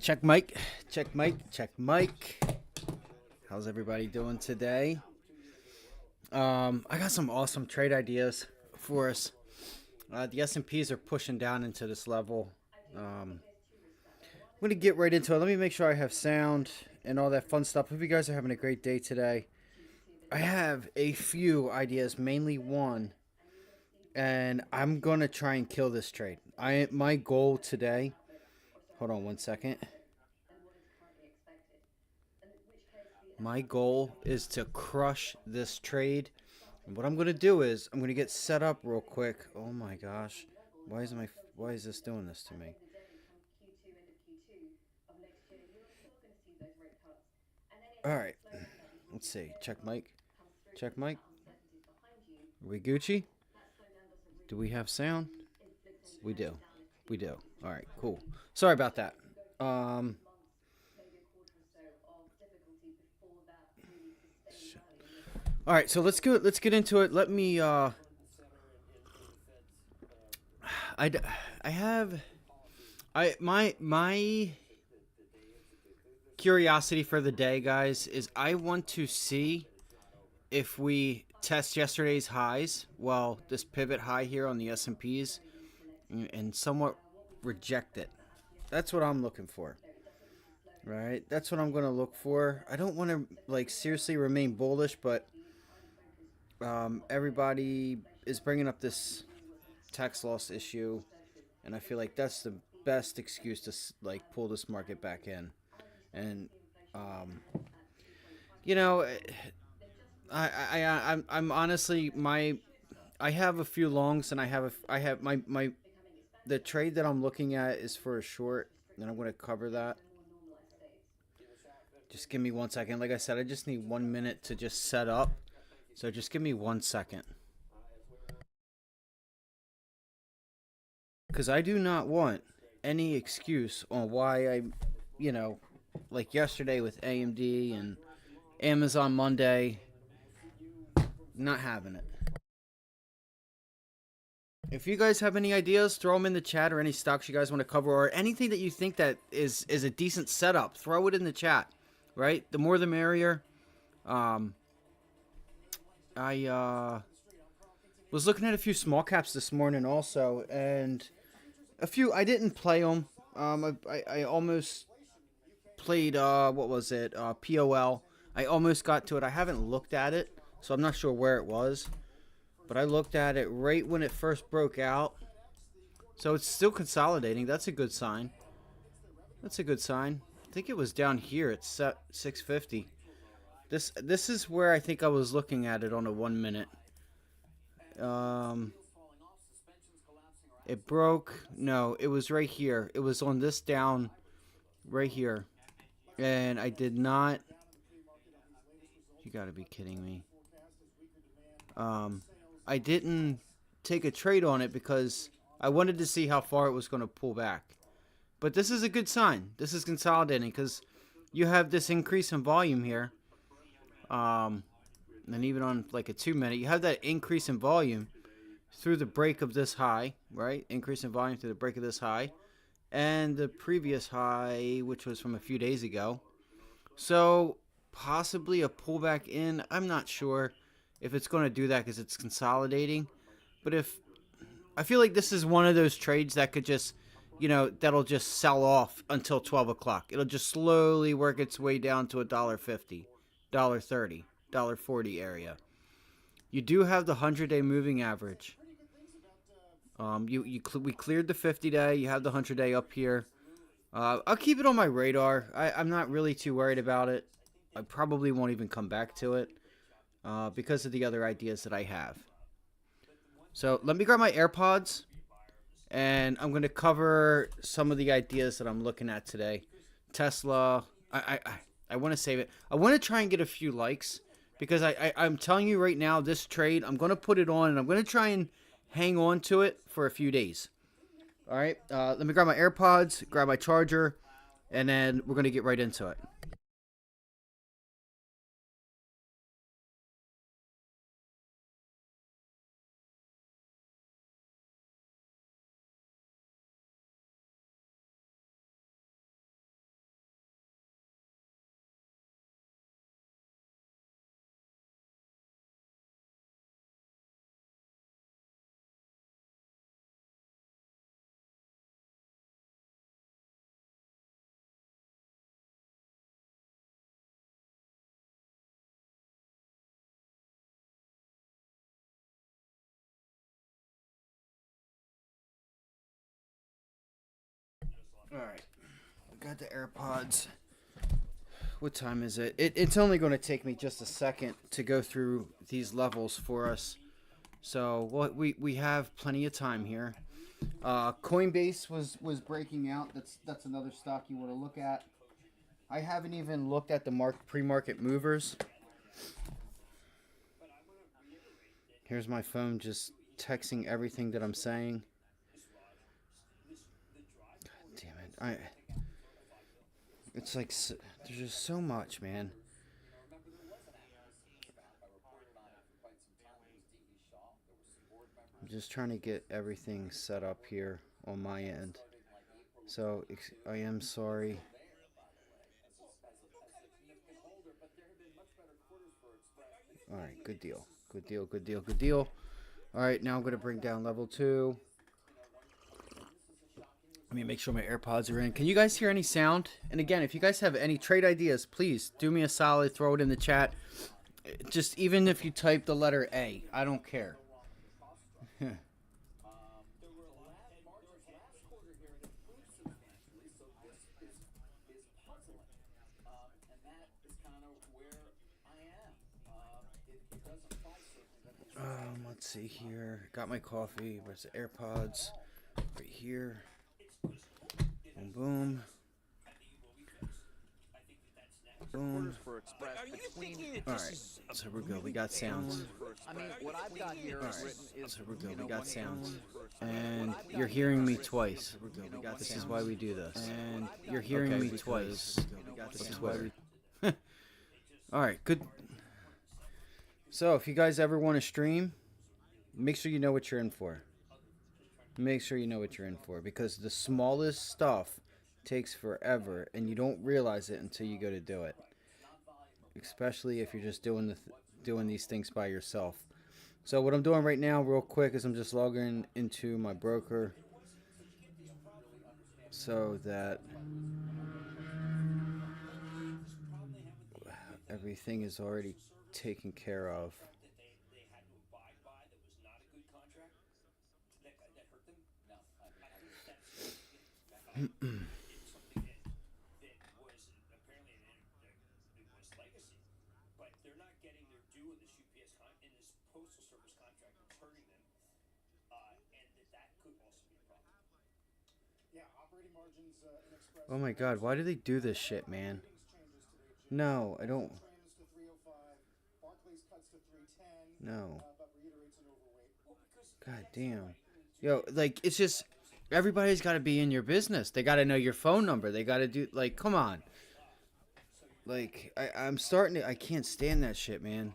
Check Mike. Check Mike. Check Mike. How's everybody doing today? I got some awesome trade ideas for us. The S&Ps are pushing down into this level. I'm going to get right into it. Let me make sure I have sound and all that fun stuff. Hope you guys are having a great day today. I have a few ideas, mainly one, and I'm going to try and kill this trade. My goal today, hold on one second. My goal is to crush this trade. And what I'm going to do is I'm going to get set up real quick. Oh my gosh. Why is this doing this to me? All right. Let's see. Check Mike. Check Mike. Are we Gucci? Do we have sound? We do. We do. All right, cool. Sorry about that. Um All right, so let's get into it. Let me I I have my curiosity for the day, guys, is I want to see if we test yesterday's highs, well, this pivot high here on the S&Ps, and somewhat reject it. That's what I'm looking for. Right? That's what I'm going to look for. I don't want to like seriously remain bullish, but everybody is bringing up this tax loss issue, and I feel like that's the best excuse to like pull this market back in. And um, you know, I'm honestly I have a few longs, and I have my the trade that I'm looking at is for a short, and I'm going to cover that. Just give me 1 second. Like I said, I just need 1 minute to just set up. So just give me 1 second. Because I do not want any excuse on why like yesterday with AMD and Amazon Monday, not having it. If you guys have any ideas, throw them in the chat, or any stocks you guys want to cover, or anything that you think that is a decent setup, throw it in the chat. Right? The more the merrier. Um, I was looking at a few small caps this morning also, and a few I didn't play them. I almost played what was it? POL. I almost got to it. I haven't looked at it, so I'm not sure where it was. But I looked at it right when it first broke out. So it's still consolidating. That's a good sign. That's a good sign. I think it was down here at 650. This is where I think I was looking at it on a 1 minute. Um, it broke. No, it was right here. It was on this down right here, and I did not. You got to be kidding me. I didn't take a trade on it because I wanted to see how far it was going to pull back. But this is a good sign. This is consolidating because you have this increase in volume here. And even on like a 2 minute, you have that increase in volume through the break of this high, right? Increase in volume through the break of this high. And the previous high, which was from a few days ago. So possibly a pullback in. I'm not sure if it's going to do that because it's consolidating. But if I feel like this is one of those trades that could just, that'll just sell off until 12 o'clock. It'll just slowly work its way down to $1.50, $1.30, $1.40 area. You do have the 100-day moving average. We cleared the 50-day. You have the 100-day up here. I'll keep it on my radar. I'm not really too worried about it. I probably won't even come back to it because of the other ideas that I have. So let me grab my AirPods, and I'm going to cover some of the ideas that I'm looking at today. Tesla, I want to save it. I want to try and get a few likes because I'm telling you right now, this trade, I'm going to put it on, and I'm going to try and hang on to it for a few days. All right, let me grab my AirPods, grab my charger, and then we're going to get right into it. Alright. We got the AirPods. What time is it? It's only going to take me just a second to go through these levels for us. So what we have plenty of time here. Coinbase was breaking out. That's another stock you want to look at. I haven't even looked at the pre-market movers. Here's my phone just texting everything that I'm saying. God damn it. It's like there's just so much, man. I'm just trying to get everything set up here on my end. So I am sorry. All right, good deal. Good deal, good deal, good deal. All right, now I'm going to bring down level 2. Let me make sure my AirPods are in. Can you guys hear any sound? And again, if you guys have any trade ideas, please do me a solid. Throw it in the chat. Just even if you type the letter A, I don't care. Let's see here. Got my coffee. Where's the AirPods? Right here. Boom, boom. Boom. Alright, so we're good. We got sounds. Alright, so we're good. We got sounds. And you're hearing me twice. This is why we do this. And you're hearing me twice. This is why we... Alright, good. So, if you guys ever want to stream, make sure you know what you're in for. Make sure you know what you're in for, because the smallest stuff takes forever, and you don't realize it until you go to do it. Especially if you're just doing these things by yourself. So what I'm doing right now, real quick, is I'm just logging into my broker, so that everything is already taken care of. Oh my god, why do they do this shit, man? No, I don't. No. God damn. Yo, like, it's just, everybody's got to be in your business. They got to know your phone number. They got to do, like, come on. Like, I'm starting to, I can't stand that shit, man.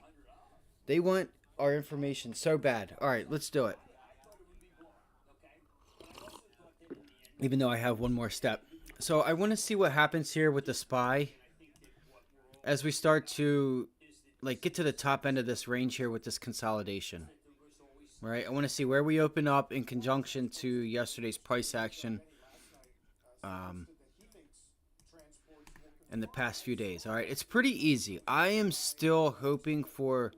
They want our information so bad. Alright, let's do it. Even though I have one more step. So I want to see what happens here with the SPY as we start to, like, get to the top end of this range here with this consolidation. Right? I want to see where we open up in conjunction to yesterday's price action in the past few days. All right, it's pretty easy. I am still hoping for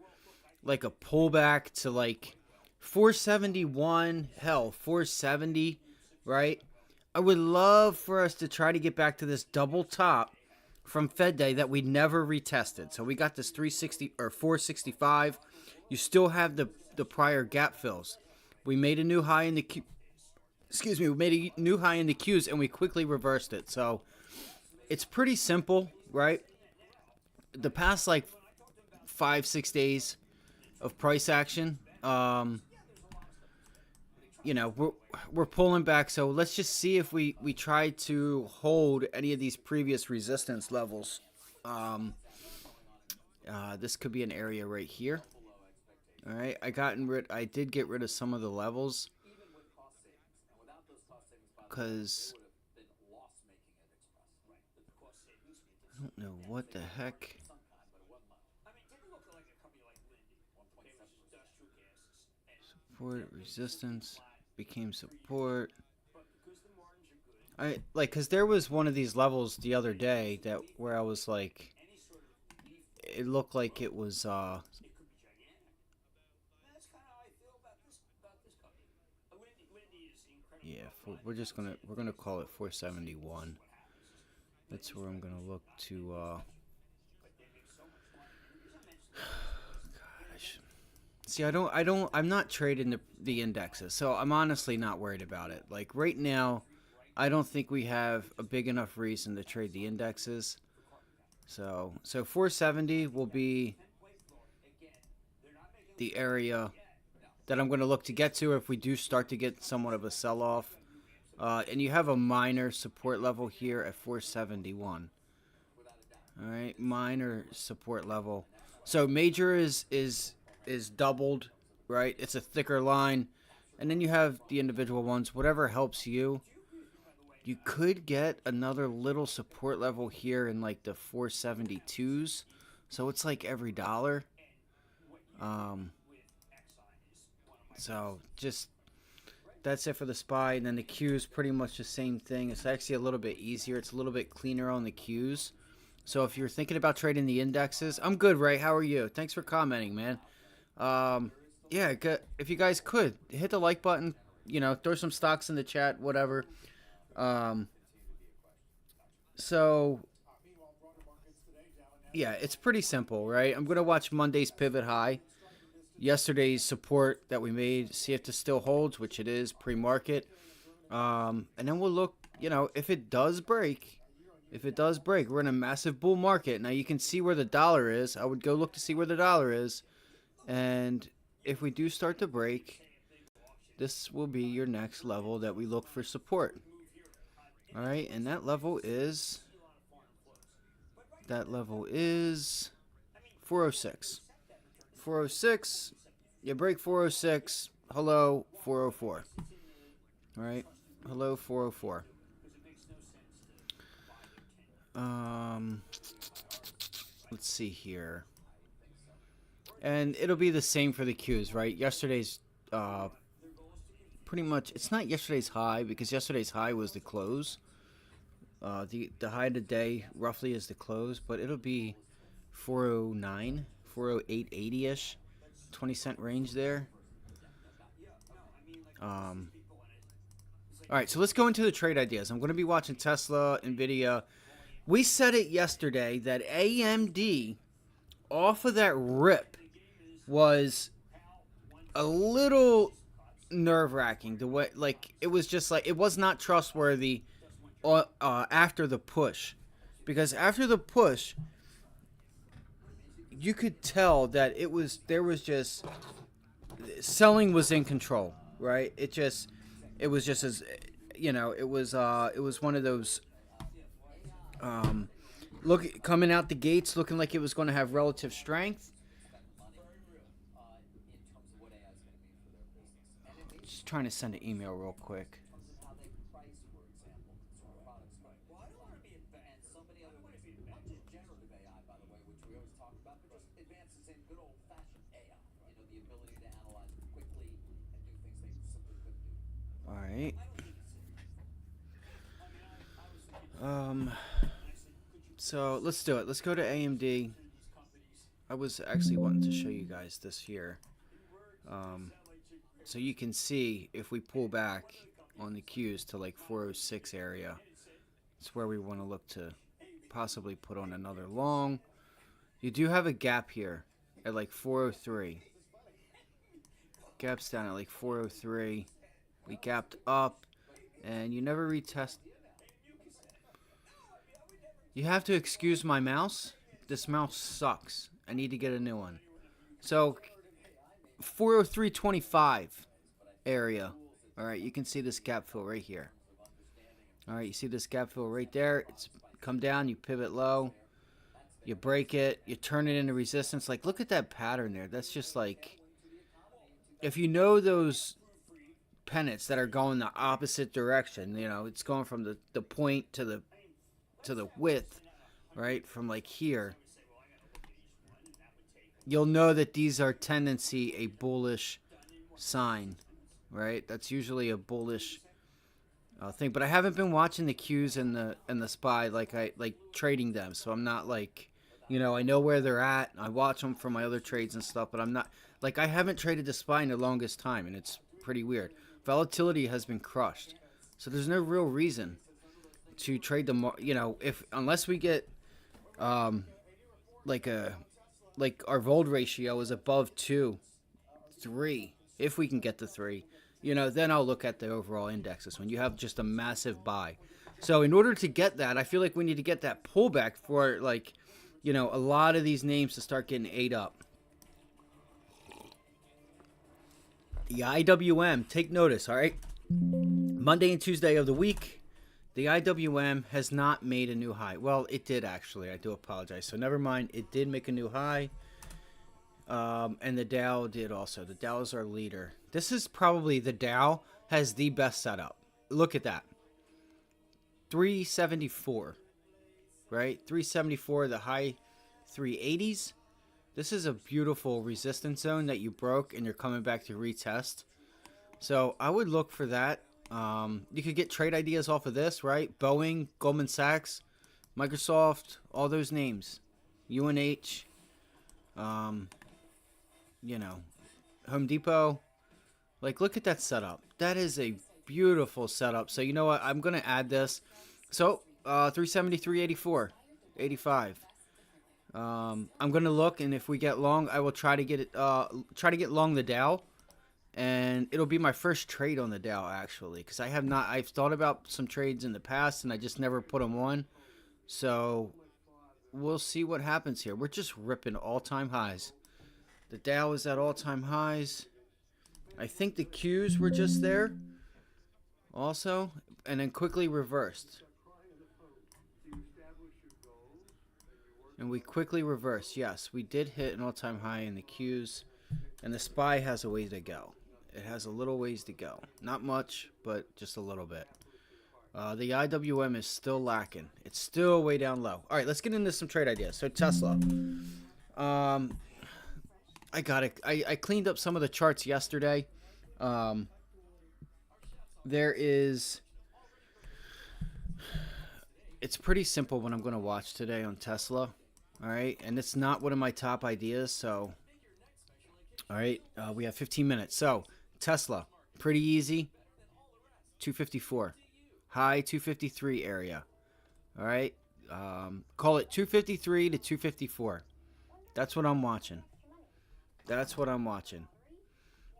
like a pullback to like 471, hell, 470, right? I would love for us to try to get back to this double top from Fed Day that we never retested. So we got this 360 or 465. You still have the prior gap fills. We made a new high in the Q. Excuse me, we made a new high in the Qs and we quickly reversed it. So it's pretty simple, right? The past like 5-6 days of price action, you know, we're pulling back. So let's just see if we try to hold any of these previous resistance levels. This could be an area right here. All right, I did get rid of some of the levels because I don't know what the heck. Support, resistance, became support. Because there was one of these levels the other day that where I was like, it looked like it was yeah, we're gonna call it 471. That's where I'm gonna look to. God, see. I'm not trading the indexes, so I'm honestly not worried about it. Like right now, I don't think we have a big enough reason to trade the indexes. So 470 will be the area that I'm going to look to get to if we do start to get somewhat of a sell-off. And you have a minor support level here at 471. All right, minor support level. So major is doubled, right? It's a thicker line, and then you have the individual ones. Whatever helps you. You could get another little support level here in like the 472s. So it's like every dollar. So just that's it for the SPY. And then the Qs pretty much the same thing. It's actually a little bit easier. It's a little bit cleaner on the Qs. So if you're thinking about trading the indexes, I'm good, Ray. How are you? Thanks for commenting, man. Yeah, if you guys could hit the like button, throw some stocks in the chat, whatever. So yeah, it's pretty simple, right? I'm going to watch Monday's pivot high, yesterday's support that we made, see if this still holds, which it is pre-market. And then we'll look, if it does break, we're in a massive bull market. Now you can see where the dollar is. I would go look to see where the dollar is. And if we do start to break, this will be your next level that we look for support. All right, and that level is 406. 406, you break 406, hello, 404. All right, hello, 404. Let's see here. And it'll be the same for the Qs, right? Yesterday's pretty much, it's not yesterday's high because yesterday's high was the close. The high of the day roughly is the close, but it'll be 409, 408.80-ish, 20-cent range there. All right, so let's go into the trade ideas. I'm going to be watching Tesla, Nvidia. We said it yesterday that AMD off of that rip was a little nerve-wracking. The way, it was just like it was not trustworthy. After the push, because after the push, you could tell that there was just selling was in control, right? It was just as it was one of those coming out the gates looking like it was going to have relative strength. Just trying to send an email real quick. Alright. So let's do it. Let's go to AMD. I was actually wanting to show you guys this here. So you can see if we pull back on the Qs to like 406 area, it's where we want to look to possibly put on another long. You do have a gap here at like 403. Gaps down at like 403. We gapped up, and you never retest. You have to excuse my mouse. This mouse sucks. I need to get a new one. So, 403.25 area. All right, you can see this gap fill right here. All right, you see this gap fill right there. It's come down, you pivot low, you break it, you turn it into resistance. Like, look at that pattern there. That's just like, if you know those pennants that are going the opposite direction, it's going from the point to the width, right, from like here, you'll know that these are tendency a bullish sign, right? That's usually a bullish thing. But I haven't been watching the Qs and the SPY like trading them, so I'm not like, I know where they're at. I watch them for my other trades and stuff, but I'm not like, I haven't traded the SPY in the longest time, and it's pretty weird. Volatility has been crushed. So there's no real reason to trade them. You know, if unless we get um, like our Vold ratio is above 2, 3. If we can get to 3, you know, then I'll look at the overall indexes when you have just a massive buy. So in order to get that, I feel like we need to get that pullback for, like, you know, a lot of these names to start getting ate up. The IWM, take notice, all right? Monday and Tuesday of the week, the IWM has not made a new high. Well, it did actually. I do apologize. So never mind. It did make a new high. And the Dow did also. The Dow is our leader. This is probably, the Dow has the best setup. Look at that. 374. Right? 374, the high 380s. This is a beautiful resistance zone that you broke and you're coming back to retest. So I would look for that. You could get trade ideas off of this, right? Boeing, Goldman Sachs, Microsoft, all those names. UNH, you know, Home Depot. Like, look at that setup. That is a beautiful setup. So you know what? I'm going to add this. So 373.84, 85. I'm going to look, and if we get long, I will try to get it. Try to get long the Dow. And it'll be my first trade on the Dow, actually, because I have not. I've thought about some trades in the past, and I just never put them on. So we'll see what happens here. We're just ripping all-time highs. The Dow is at all-time highs. I think the Qs were just there, also, and then quickly reversed. And we quickly reversed. Yes, we did hit an all-time high in the Qs, and the SPY has a ways to go. It has a little ways to go. Not much, but just a little bit. The IWM is still lacking. It's still way down low. All right, let's get into some trade ideas. So Tesla. I got it. I cleaned up some of the charts yesterday. There is... It's pretty simple what I'm going to watch today on Tesla. All right, and it's not one of my top ideas, so... All right, we have 15 minutes. So, Tesla, pretty easy. 254. High 253 area. All right, call it 253 to 254. That's what I'm watching. That's what I'm watching.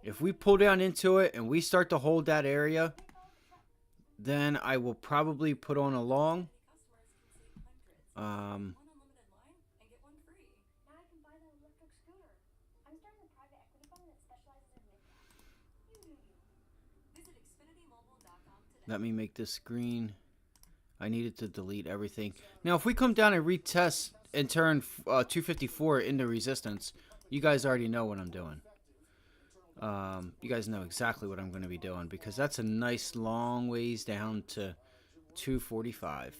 If we pull down into it and we start to hold that area, then I will probably put on a long. Let me make this green. I needed to delete everything. Now, if we come down and retest and turn 254 into resistance, you guys already know what I'm doing. You guys know exactly what I'm going to be doing, because that's a nice long ways down to 245.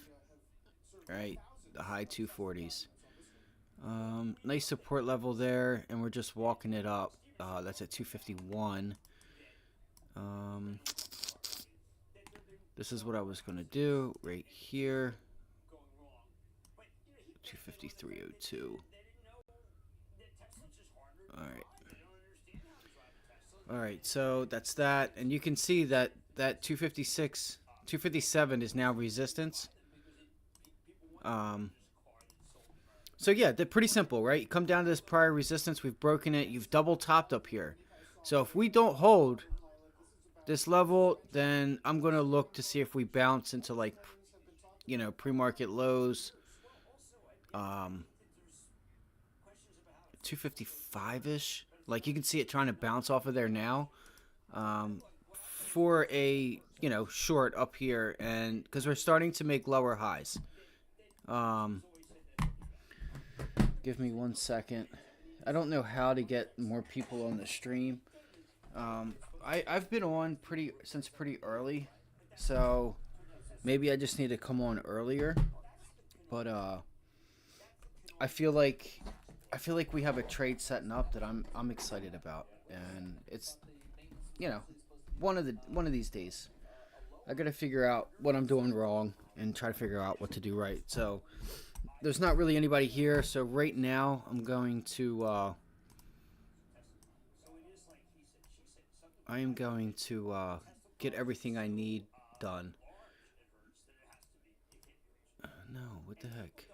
Right? The high 240s. Nice support level there, and we're just walking it up. That's at 251. This is what I was going to do right here. 253.02. Alright. Alright, so that's that. And you can see that 256, 257 is now resistance. So yeah, they're pretty simple, right? You come down to this prior resistance. We've broken it. You've double topped up here. So if we don't hold this level, then I'm going to look to see if we bounce into, like, you know, pre-market lows. 255-ish. Like, you can see it trying to bounce off of there now. For a, you know, short up here, and because we're starting to make lower highs. Give me 1 second. I don't know how to get more people on the stream. I've been on since pretty early, so maybe I just need to come on earlier. But I feel like we have a trade setting up that I'm excited about, and it's, you know, one of these days I gotta figure out what I'm doing wrong and try to figure out what to do right. So there's not really anybody here, so right now I'm going to get everything I need done. No, what the heck?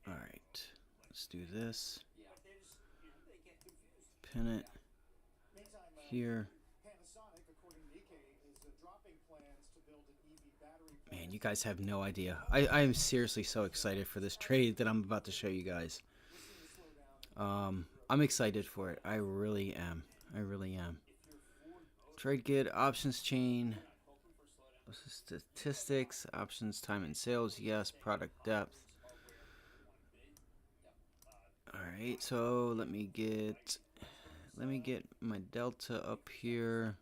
Alright, let's do this. Pin it here. Man, you guys have no idea. I am seriously so excited for this trade that I'm about to show you guys. I'm excited for it. I really am. I really am. Trade grid, options chain, statistics, options, time and sales, yes, product depth. Alright, so let me get my delta up here.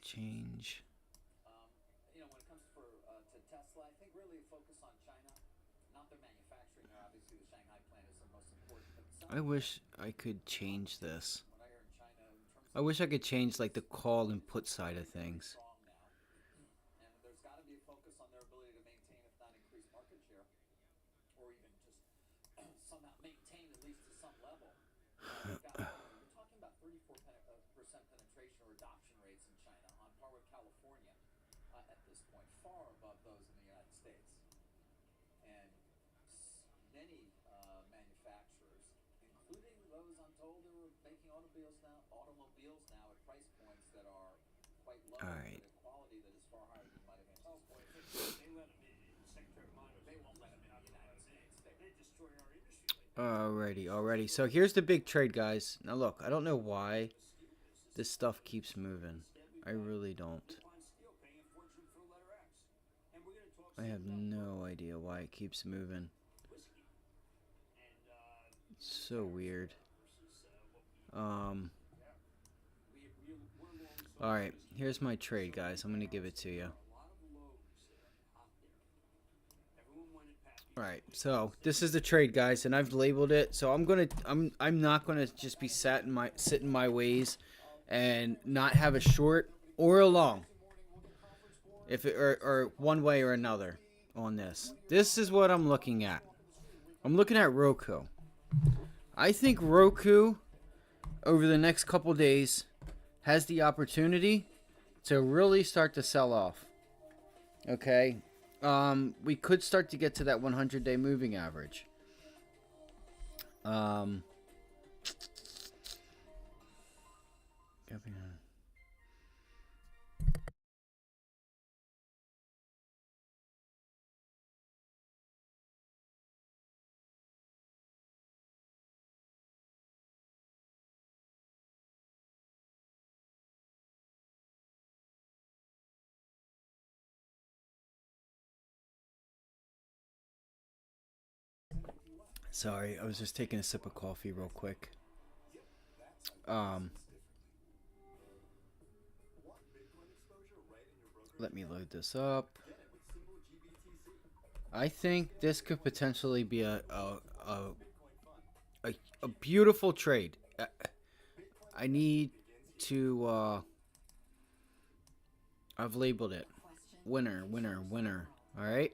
Change. You know, when it comes to Tesla, I think really focus on China, not their manufacturing. Obviously, the Shanghai plant is the most important. I wish I could change this. When I heard China, in terms I wish I could change like the call and put side of things. strong now, and there's got to be a focus on their ability to maintain, if not increase, market share, or even just somehow maintain at least to some level. You're talking about 34% penetration or adoption rates in China, on par with California at this point, far above those in the United States. And many manufacturers, including those I'm told who are making automobiles now at price points that are quite low, All right. at a quality that is far higher than you might have anticipated. They let them in. Secretary of Mine, they won't let them in the United States. They destroy our industry. Alrighty. So here's the big trade, guys. Now look, I don't know why this stuff keeps moving. I really don't. I have no idea why it keeps moving. It's so weird. Alright, here's my trade, guys. I'm gonna give it to you. Alright, so this is the trade, guys, and I've labeled it. So I'm not gonna just be set in my ways and not have a short or a long, if it, or one way or another on this. This is what I'm looking at. I'm looking at Roku. I think Roku over the next couple days has the opportunity to really start to sell off. Okay, we could start to get to that 100-day moving average. Sorry, I was just taking a sip of coffee real quick. Let me load this up. I think this could potentially be a beautiful trade. I need to I've labeled it winner. All right.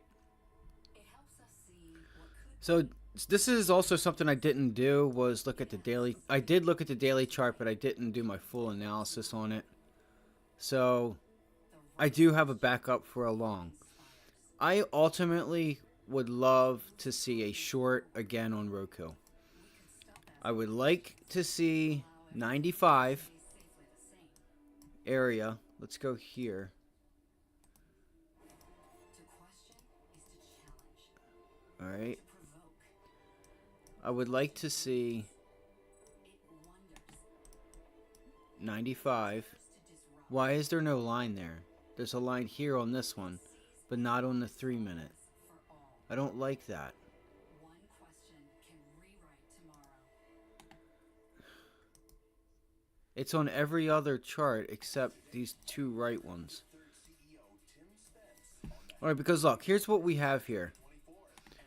So this is also something I didn't do, was look at the daily. I did look at the daily chart, but I didn't do my full analysis on it. So I do have a backup for a long. I ultimately would love to see a short again on Roku. I would like to see 95 area. Let's go here. All right. I would like to see 95. Why is there no line there? There's a line here on this one, but not on the 3-minute. I don't like that. It's on every other chart except these two right ones. Alright, because look, here's what we have here.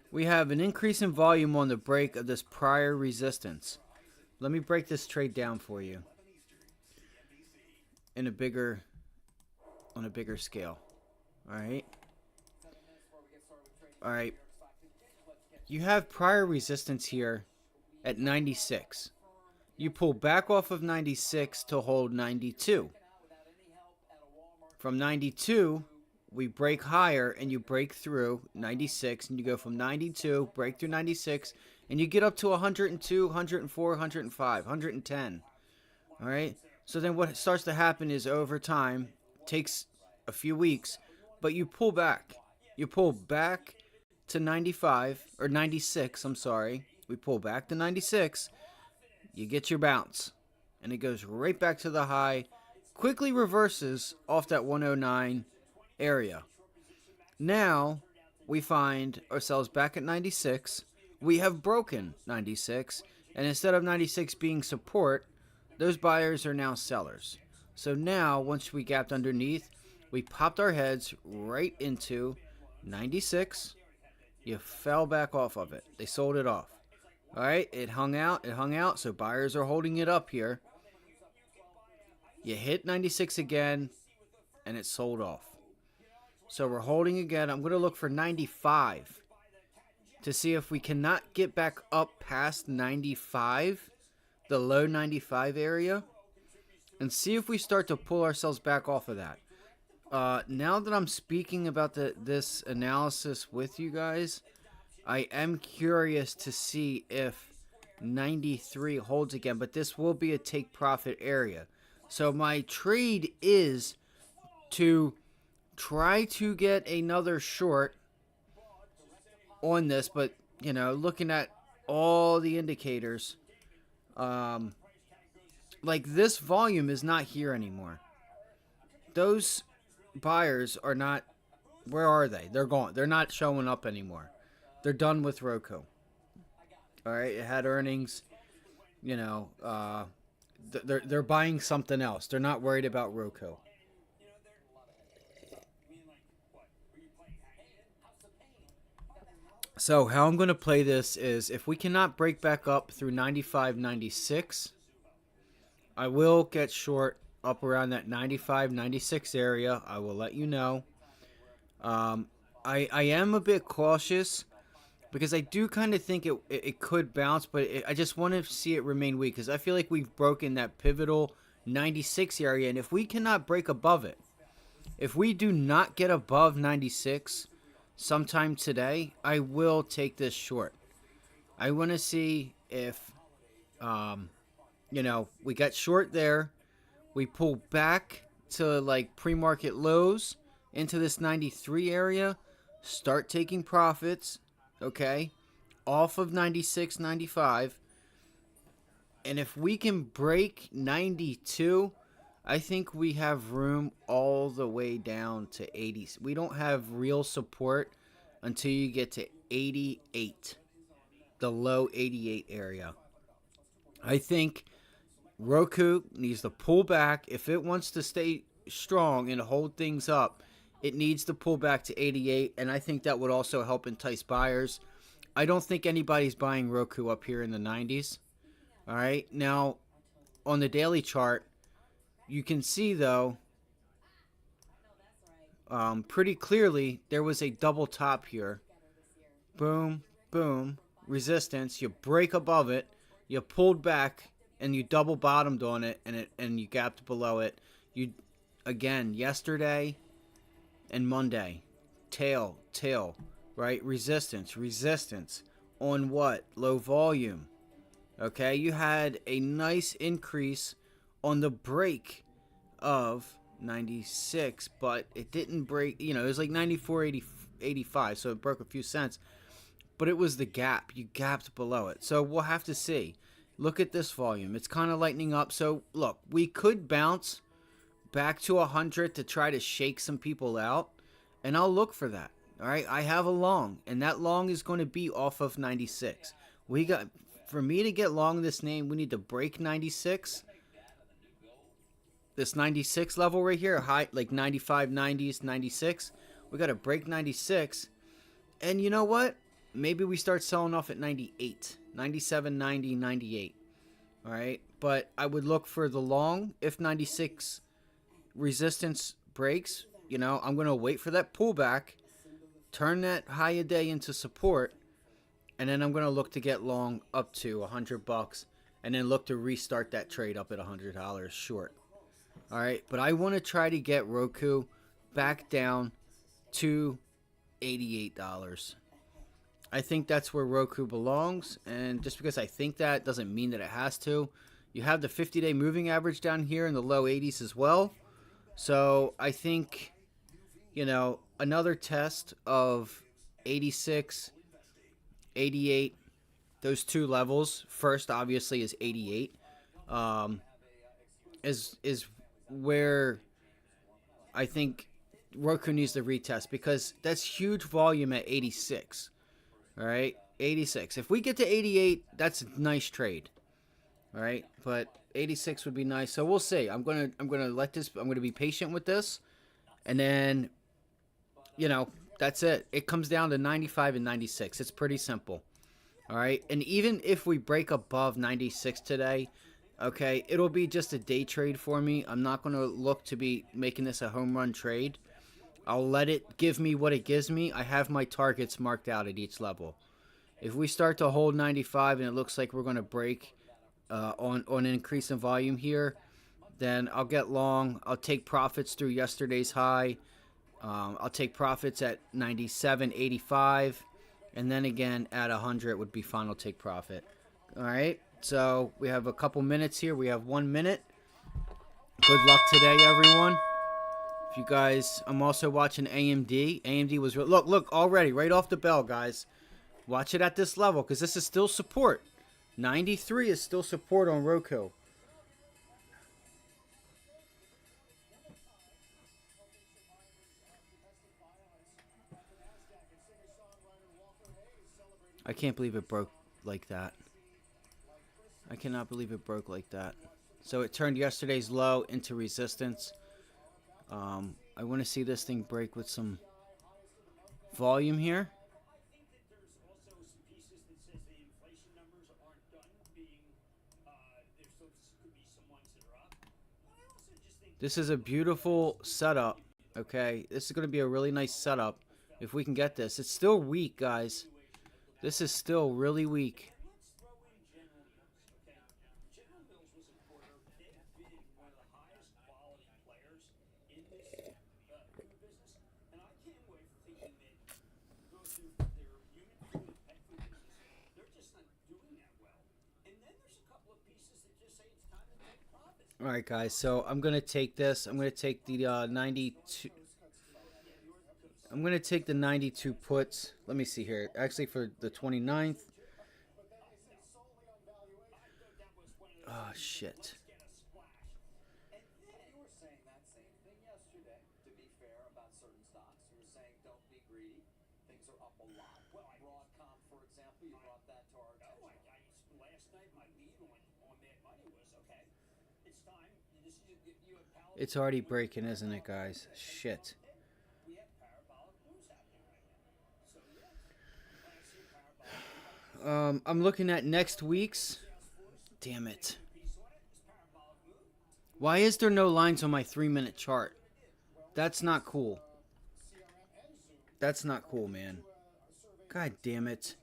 We have an increase in volume on the break of this prior resistance. Let me break this trade down for you on a bigger scale. Alright. Alright. You have prior resistance here at 96. You pull back off of 96 to hold 92. From 92, we break higher and you break through 96, and you go from 92, break through 96, and you get up to 102, 104, 105, 110. All right? So then what starts to happen is over time, takes a few weeks, but you pull back. You pull back to 95, or 96, I'm sorry. We pull back to 96, you get your bounce, and it goes right back to the high, quickly reverses off that 109 area. Now we find ourselves back at 96. We have broken 96, and instead of 96 being support, those buyers are now sellers. So now, once we gapped underneath, we popped our heads right into 96. You fell back off of it. They sold it off. All right, it hung out, so buyers are holding it up here. You hit 96 again, and it sold off. So we're holding again. I'm going to look for 95 to see if we cannot get back up past 95, the low 95 area, and see if we start to pull ourselves back off of that. Now that I'm speaking about this analysis with you guys, I am curious to see if 93 holds again, but this will be a take profit area. So my trade is to try to get another short on this, but you know, looking at all the indicators, like this volume is not here anymore. Those buyers are not, where are they? They're gone. They're not showing up anymore. They're done with Roku. All right, it had earnings. You know, they're buying something else. They're not worried about Roku. So how I'm going to play this is, if we cannot break back up through 95, 96, I will get short up around that 95, 96 area. I will let you know. I am a bit cautious because I do kind of think it could bounce, but I just want to see it remain weak because I feel like we've broken that pivotal 96 area, and if we cannot break above it, if we do not get above 96 sometime today, I will take this short. I want to see if, you know, we got short there. We pull back to like pre-market lows into this 93 area, start taking profits, okay, off of 96, 95. And if we can break 92, I think we have room all the way down to 80. We don't have real support until you get to 88, the low 88 area. I think Roku needs to pull back. If it wants to stay strong and hold things up, it needs to pull back to 88, and I think that would also help entice buyers. I don't think anybody's buying Roku up here in the 90s. All right, now on the daily chart, you can see though, pretty clearly there was a double top here. Boom, boom, resistance. You break above it, you pulled back, and you double bottomed on it, and you gapped below it. You again yesterday and Monday, tail, right? Resistance on what? Low volume. Okay, you had a nice increase on the break of 96, but it didn't break. You know, it was like 94.85, so it broke a few cents. But it was the gap. You gapped below it. So we'll have to see. Look at this volume. It's kind of lightening up. So look, we could bounce back to 100 to try to shake some people out, and I'll look for that. All right, I have a long, and that long is going to be off of 96. For me to get long this name, we need to break 96. This 96 level right here, high, like 95, 90s, 96. We got to break 96. And you know what? Maybe we start selling off at 98, 97, 90, 98. All right. But I would look for the long. If 96 resistance breaks, you know, I'm going to wait for that pullback, turn that high a day into support, and then I'm going to look to get long up to $100. and then look to restart that trade up at $100 short. All right, but I want to try to get Roku back down to $88. I think that's where Roku belongs, and just because I think that doesn't mean that it has to. You have the 50-day moving average down here in the low 80s as well. So I think, another test of 86, 88, those two levels. First, obviously, is 88. Is where I think Roku needs to retest, because that's huge volume at 86. All right, 86. If we get to 88, that's a nice trade. All right, but 86 would be nice. So we'll see. I'm gonna let this. I'm gonna be patient with this, and then, that's it. It comes down to 95 and 96. It's pretty simple. All right, and even if we break above 96 today, okay, it'll be just a day trade for me. I'm not gonna look to be making this a home run trade. I'll let it give me what it gives me. I have my targets marked out at each level. If we start to hold 95 and it looks like we're going to break on an increase in volume here, then I'll get long. I'll take profits through yesterday's high. I'll take profits at 97, 85, and then again at 100 would be final take profit. All right, so we have a couple minutes here. We have 1 minute. Good luck today, everyone. You guys, I'm also watching AMD. AMD was look already right off the bell, guys. Watch it at this level, because this is still support. 93 is still support on Roku. I can't believe it broke like that. I cannot believe it broke like that. So it turned yesterday's low into resistance. I want to see this thing break with some volume here. This is a beautiful setup, okay? This is going to be a really nice setup if we can get this. It's still weak, guys. This is still really weak. All right, guys, so I'm going to take this. I'm going to take the 92. I'm going to take the 92 puts. Let me see here. Actually, for the 29th. Oh, shit. It's already breaking, isn't it, guys? Shit. I'm looking at next week's. Damn it. Why is there no lines on my 3-minute chart? That's not cool. That's not cool, man. God damn it.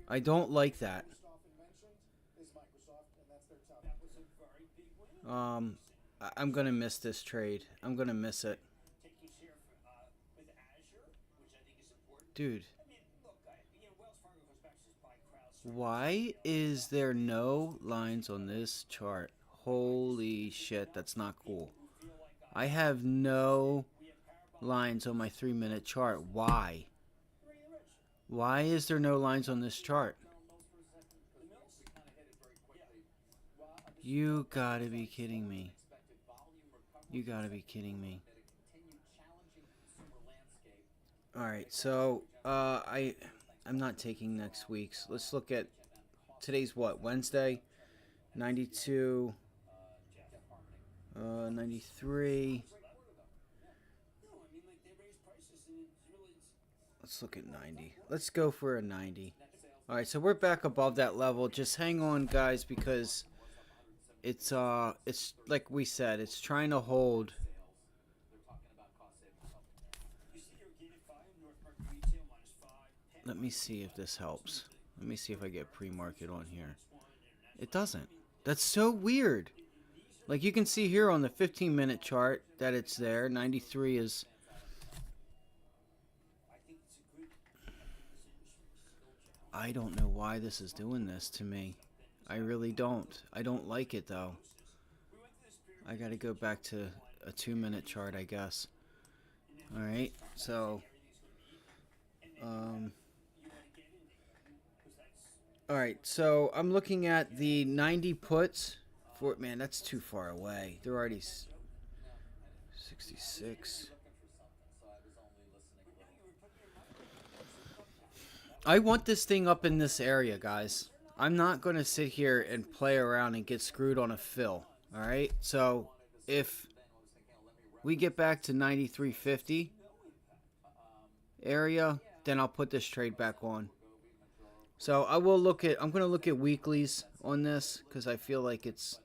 I don't like that. I'm gonna miss this trade. I'm gonna miss it. Dude. Why is there no lines on this chart? Holy shit, that's not cool. I have no lines on my 3-minute chart. Why? Why is there no lines on this chart? You gotta be kidding me. You gotta be kidding me. Alright, so I'm not taking next week's. Let's look at today's what? Wednesday? 92 93. Let's look at 90. Let's go for a 90. Alright, so we're back above that level. Just hang on, guys, because it's like we said, it's trying to hold. let me see if this helps. Let me see if I get pre-market on here. It doesn't. That's so weird. Like you can see here on the 15-minute chart that it's there. 93 is... I don't know why this is doing this to me. I really don't. I don't like it though. I gotta go back to a 2-minute chart, I guess. Alright, so... Alright, so I'm looking at the 90 puts. For, man, that's too far away. They're already 66. I want this thing up in this area, guys. I'm not going to sit here and play around and get screwed on a fill. Alright, so if we get back to 93.50 area, then I'll put this trade back on. So I will look at, I'm going to look at weeklies on this because I feel like it's...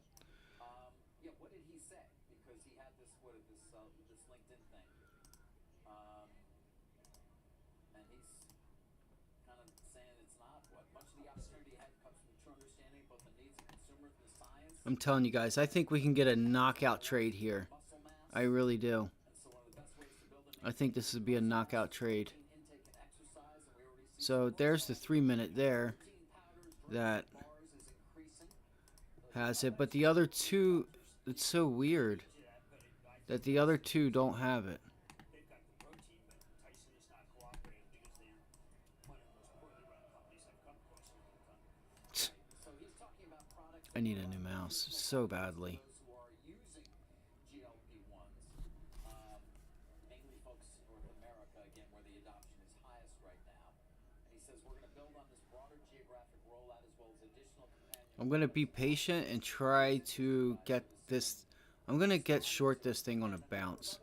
Yeah, what did he say? Because he had this, this LinkedIn thing. And he's kind of saying it's not what much of the opportunity ahead comes from true understanding of both the needs of consumers and the science. I'm telling you guys, I think we can get a knockout trade here. I really do. I think this would be a knockout trade. So there's the 3-minute there that has it, but the other two, it's so weird that the other two don't have it. I need a new mouse so badly. I'm going to be patient and try to get this. I'm going to get short this thing on a bounce.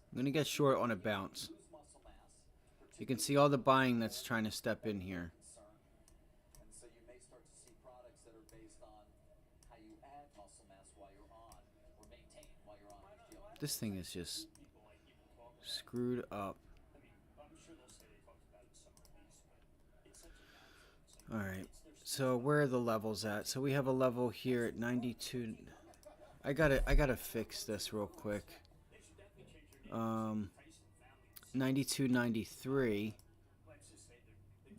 I'm going to get short on a bounce. You can see all the buying that's trying to step in here. This thing is just screwed up. Alright. So where are the levels at? So we have a level here at 92. I gotta fix this real quick. 92, 93.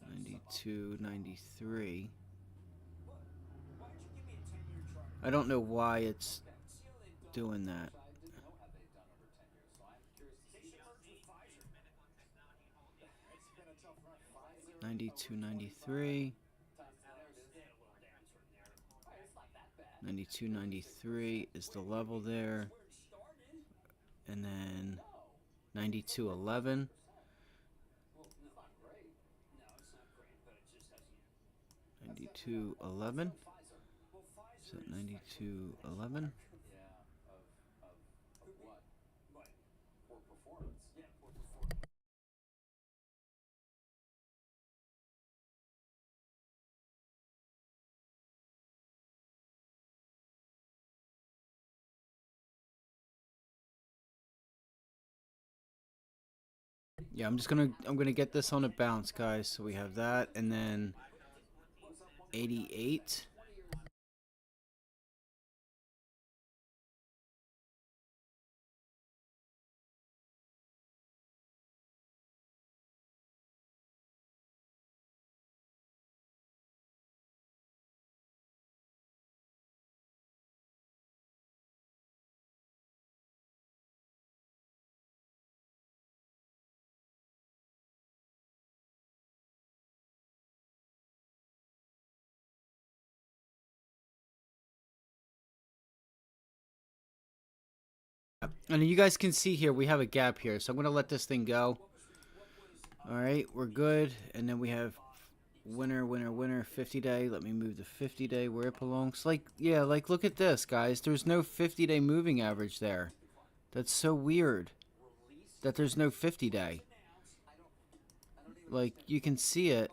92, 93. I don't know why it's doing that. 92, 93. 92, 93 is the level there. And then 92, 11. 92, 11. Is that 92, 11? Yeah, I'm gonna get this on a bounce, guys. So we have that, and then 88. And you guys can see here we have a gap here, so I'm gonna let this thing go. Alright, we're good. And then we have winner, winner, winner, 50-day. Let me move the 50-day where it belongs. Like, yeah, like look at this, guys. There's no 50-day moving average there. That's so weird that there's no 50-day. Like, you can see it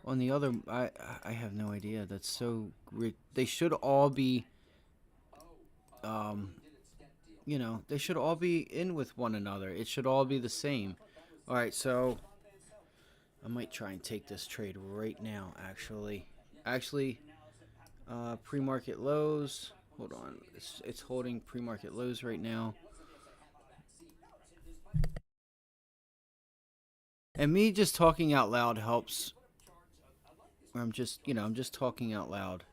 on the other. I have no idea. That's so. They should all be. You know, they should all be in with one another. It should all be the same. All right, so I might try and take this trade right now, actually. Pre-market lows. Hold on. It's holding pre-market lows right now. And me just talking out loud helps. I'm just, I'm just talking out loud.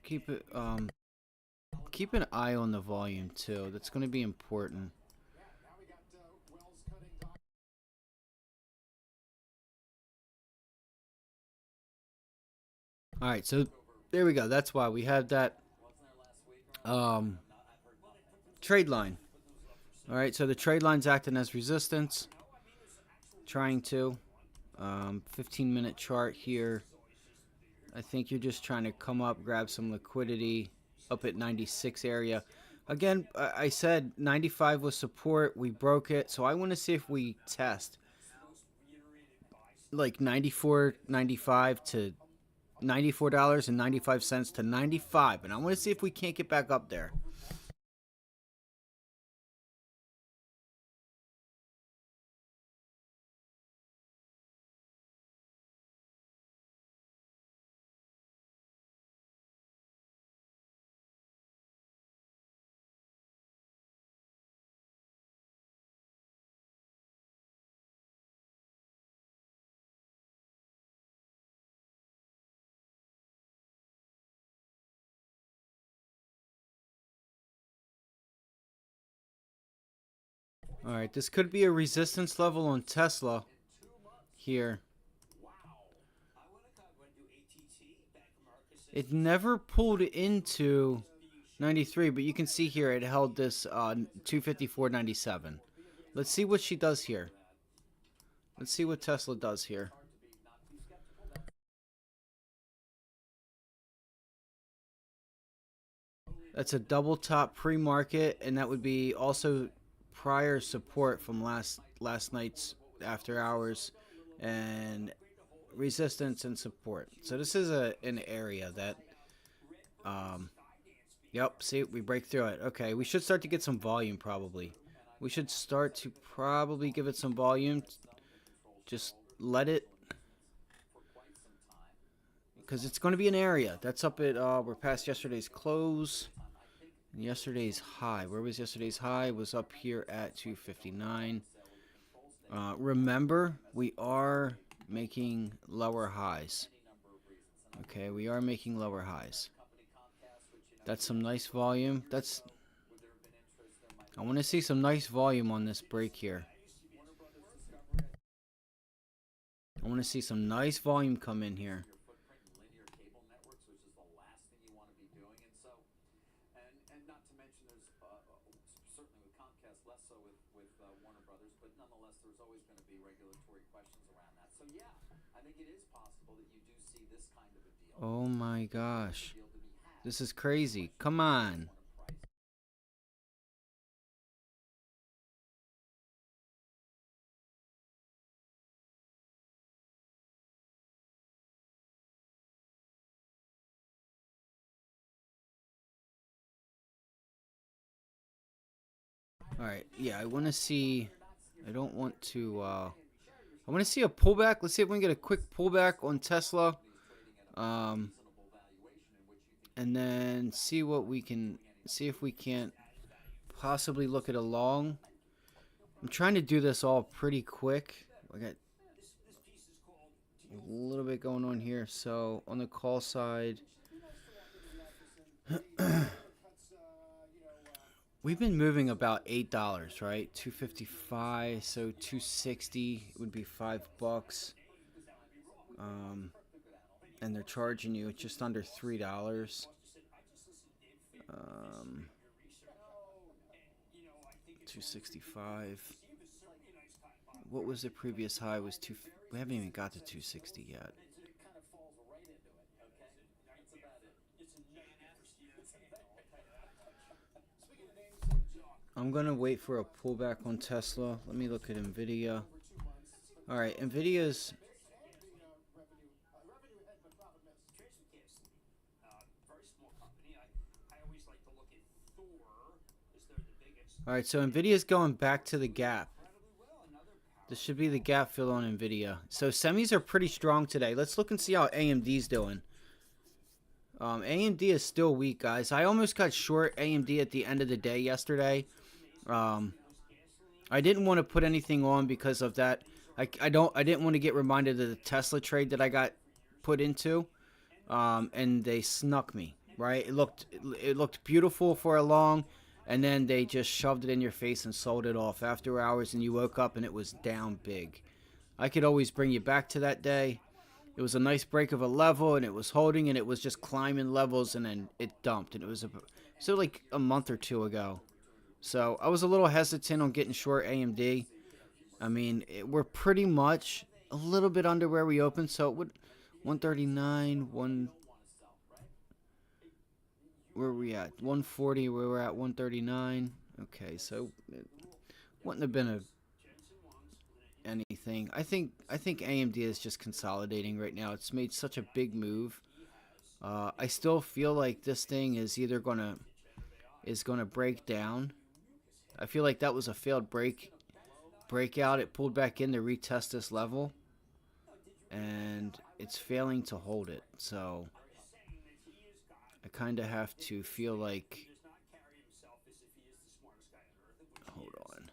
Keep it, keep an eye on the volume too. That's going to be important. All right, so there we go. That's why we have that trade line. All right, so the trade line's acting as resistance. Trying to 15-minute chart here. I think you're just trying to come up, grab some liquidity up at 96 area. Again, I said 95 was support. We broke it, so I want to see if we test like 94.95 to $94.95 to 95, and I want to see if we can't get back up there. All right, this could be a resistance level on Tesla here. It never pulled into 93, but you can see here it held this 254.97. Let's see what she does here. Let's see what Tesla does here. That's a double top pre-market, and that would be also prior support from last night's after hours, and resistance and support. So this is an area that yep, see, we break through it. Okay, we should start to get some volume probably. We should start to probably give it some volume. Just let it, because it's going to be an area that's up at we're past yesterday's close. Yesterday's high. Where was yesterday's high? It was up here at 259. Remember, we are making lower highs. Okay, we are making lower highs. That's some nice volume. I want to see some nice volume on this break here. I want to see some nice volume come in here. Oh my gosh. This is crazy. Come on. All right. Yeah, I want to see. I don't want to. I want to see a pullback. Let's see if we can get a quick pullback on Tesla. And then see what we can. See if we can't possibly look at a long. I'm trying to do this all pretty quick. I got a little bit going on here. So on the call side, we've been moving about $8, right? $2.55, so $2.60 would be $5. And they're charging you just under $3. 265. What was the previous high? Was two? We haven't even got to 260 yet. I'm gonna wait for a pullback on Tesla. Let me look at Nvidia. All right, Nvidia's. Alright, so Nvidia's going back to the gap. This should be the gap fill on Nvidia. So semis are pretty strong today. Let's look and see how AMD's doing. AMD is still weak, guys. I almost got short AMD at the end of the day yesterday. I didn't want to put anything on because of that. I didn't want to get reminded of the Tesla trade that I got put into. And they snuck me, right? It looked beautiful for a long, and then they just shoved it in your face and sold it off after hours, and you woke up and it was down big. I could always bring you back to that day. It was a nice break of a level, and it was holding, and it was just climbing levels, and then it dumped, and it was so like a month or two ago. So I was a little hesitant on getting short AMD. I mean, we're pretty much a little bit under where we opened, so it would 139, where are we at? 140, where we're at 139. Okay, so it wouldn't have been anything. I think AMD is just consolidating right now. It's made such a big move. I still feel like this thing is either gonna break down. I feel like that was a failed breakout. It pulled back in to retest this level, and it's failing to hold it. So I kind of have to feel like, hold on.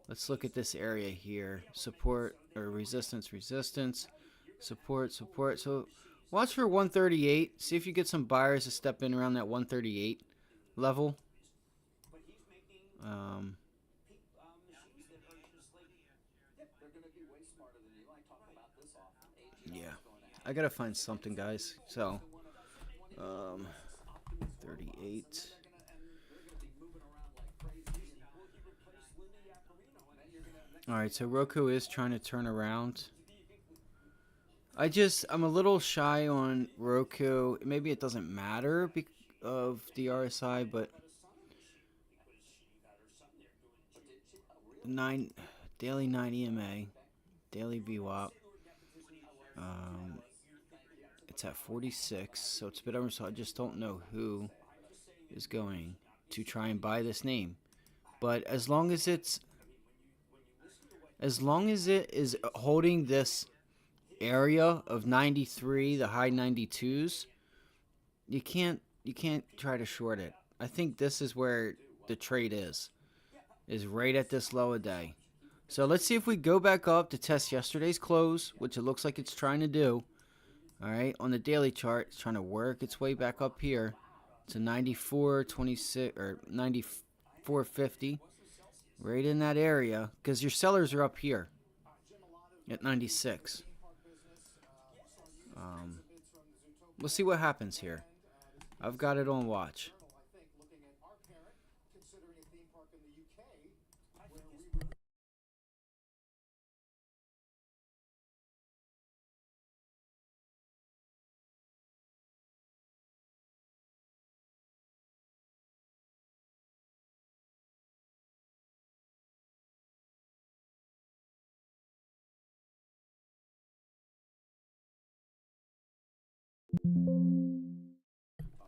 Let's look at this area here. Support or resistance, support. So watch for 138. See if you get some buyers to step in around that 138 level. Yeah, I gotta find something, guys. So 38. Alright, so Roku is trying to turn around. I'm a little shy on Roku. Maybe it doesn't matter because of the RSI, but daily 9 EMA, daily VWAP. It's at 46, so it's a bit over. So I just don't know who is going to try and buy this name. But as long as it is holding this area of 93, the high 92s, you can't try to short it. I think this is where the trade is right at this low a day. So let's see if we go back up to test yesterday's close, which it looks like it's trying to do. All right, on the daily chart, it's trying to work its way back up here to 94.26 or 94.50, right in that area, because your sellers are up here at 96. We'll see what happens here. I've got it on watch.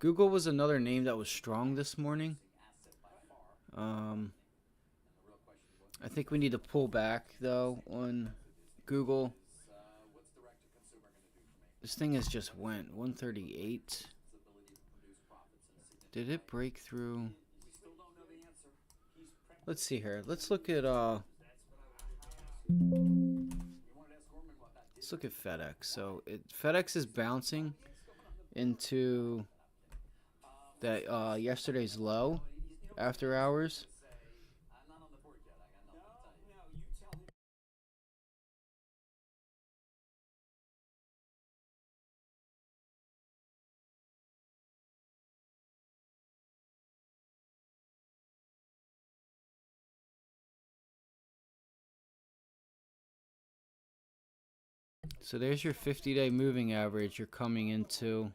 Google was another name that was strong this morning. I think we need to pull back though on Google. This thing has just went 138. Did it break through? Let's see here. Let's look at FedEx. So FedEx is bouncing into that yesterday's low after hours. So there's your 50-day moving average you're coming into.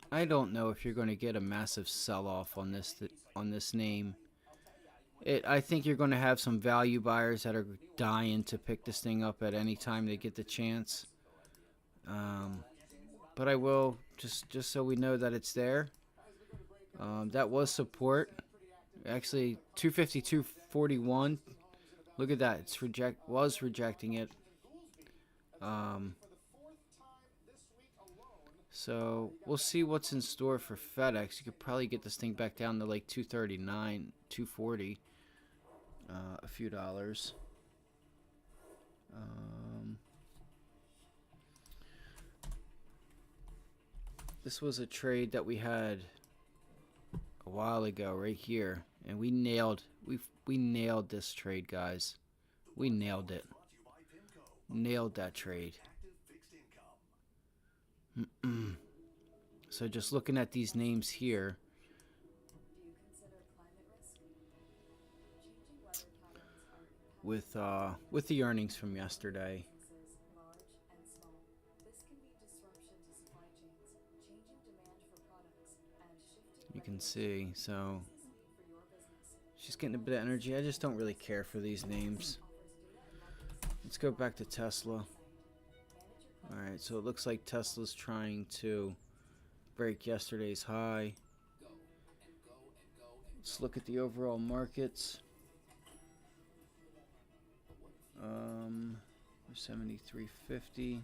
I don't know if you're going to get a massive sell-off on this name. I think you're going to have some value buyers that are dying to pick this thing up at any time they get the chance. But I will just so we know that it's there. That was support. Actually, 252.41. Look at that. It's was rejecting it. Um, so we'll see what's in store for FedEx. You could probably get this thing back down to like 239, 240. A few dollars. This was a trade that we had a while ago right here, and we nailed this trade, guys. We nailed it. Nailed that trade. So just looking at these names here, with the earnings from yesterday, you can see. So she's getting a bit of energy. I just don't really care for these names. Let's go back to Tesla. Alright, so it looks like Tesla's trying to break yesterday's high. Let's look at the overall markets. 73.50.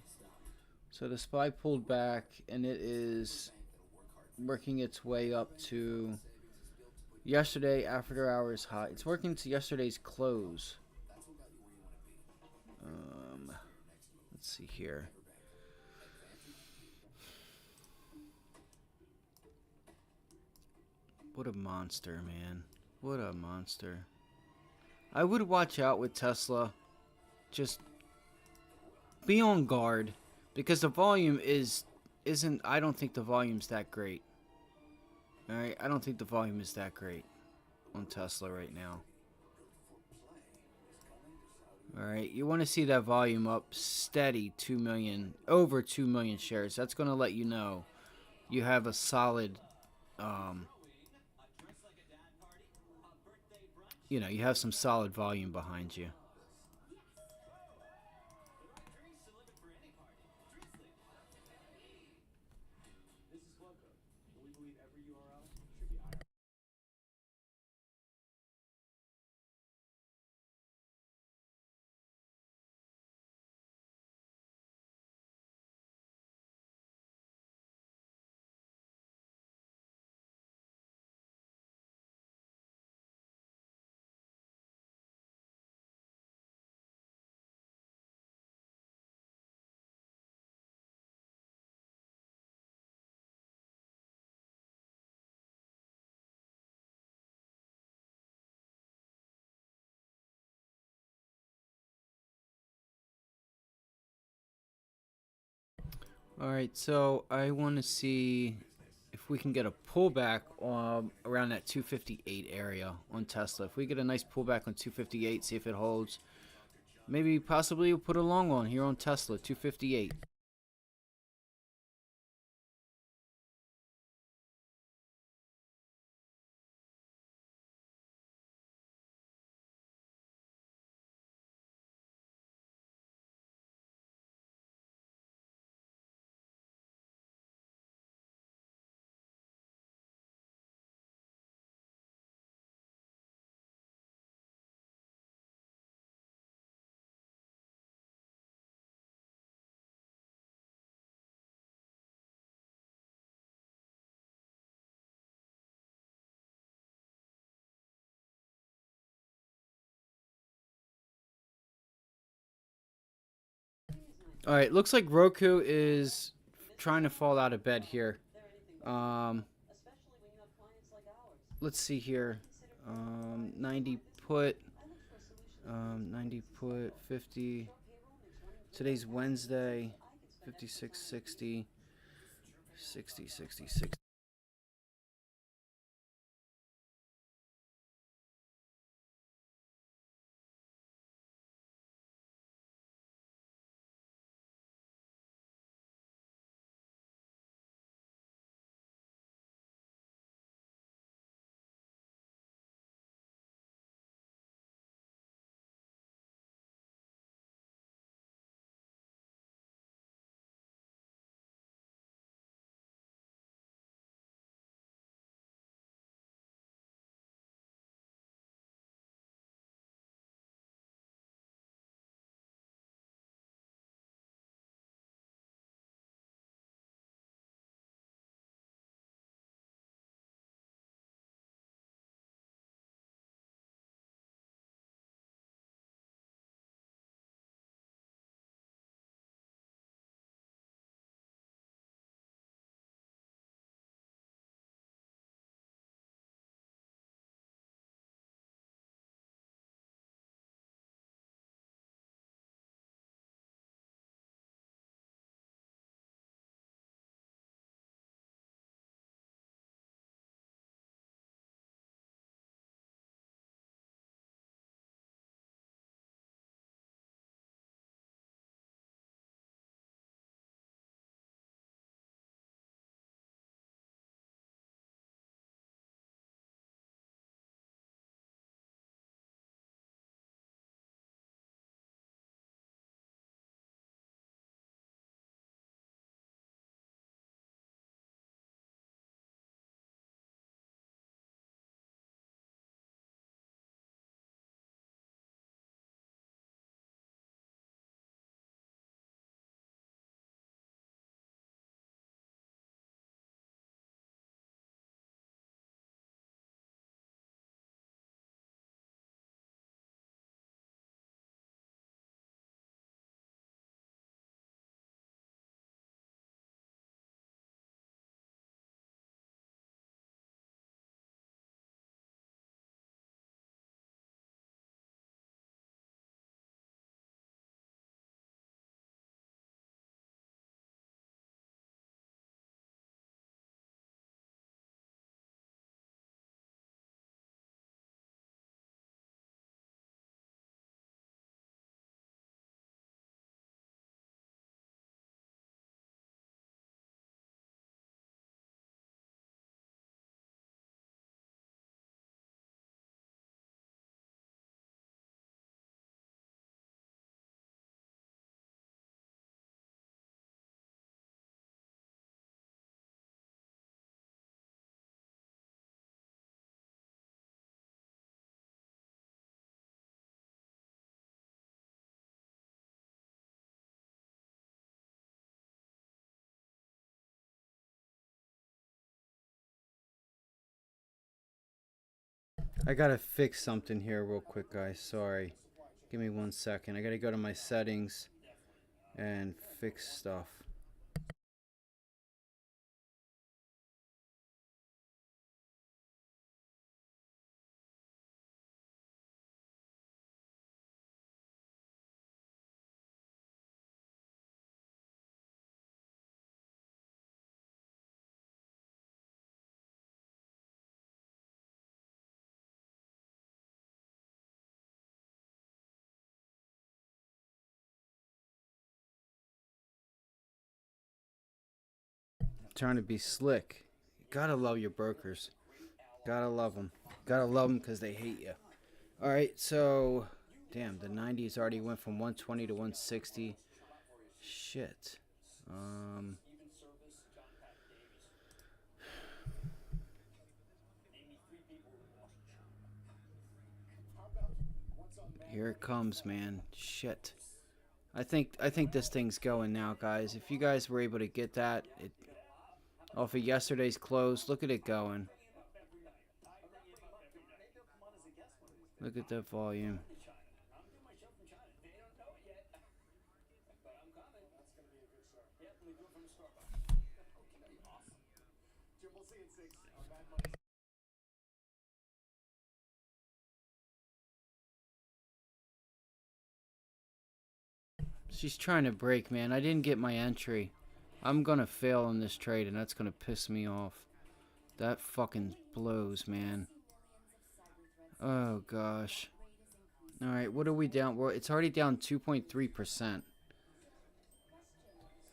So the SPY pulled back, and it is working its way up to yesterday after hours high. It's working to yesterday's close. Let's see here. What a monster, man. What a monster. I would watch out with Tesla. Just be on guard, because the volume isn't I don't think the volume's that great. Alright, I don't think the volume is that great on Tesla right now. Alright, you want to see that volume up steady, 2 million, over 2 million shares. That's going to let you know you have a solid, you know, you have some solid volume behind you. Alright, so I want to see if we can get a pullback around that 258 area on Tesla. If we get a nice pullback on 258, see if it holds. Maybe possibly we'll put a long one here on Tesla, 258. Alright, looks like Roku is trying to fall out of bed here. Let's see here. 90 put. 90 put. 50. Today's Wednesday. 56.60. 60.60. I gotta fix something here real quick, guys. Sorry. Give me 1 second. I gotta go to my settings and fix stuff. Trying to be slick. Gotta love your brokers. Gotta love them. Gotta love them because they hate you. Alright, so... Damn, the 90s already went from 120 to 160. Shit. Here it comes, man. Shit. I think this thing's going now, guys. If you guys were able to get that off of yesterday's close, look at it going. Look at that volume. She's trying to break, man. I didn't get my entry. I'm gonna fail on this trade, and that's gonna piss me off. That fucking blows, man. Oh, gosh. Alright, what are we down? Well, it's already down 2.3%.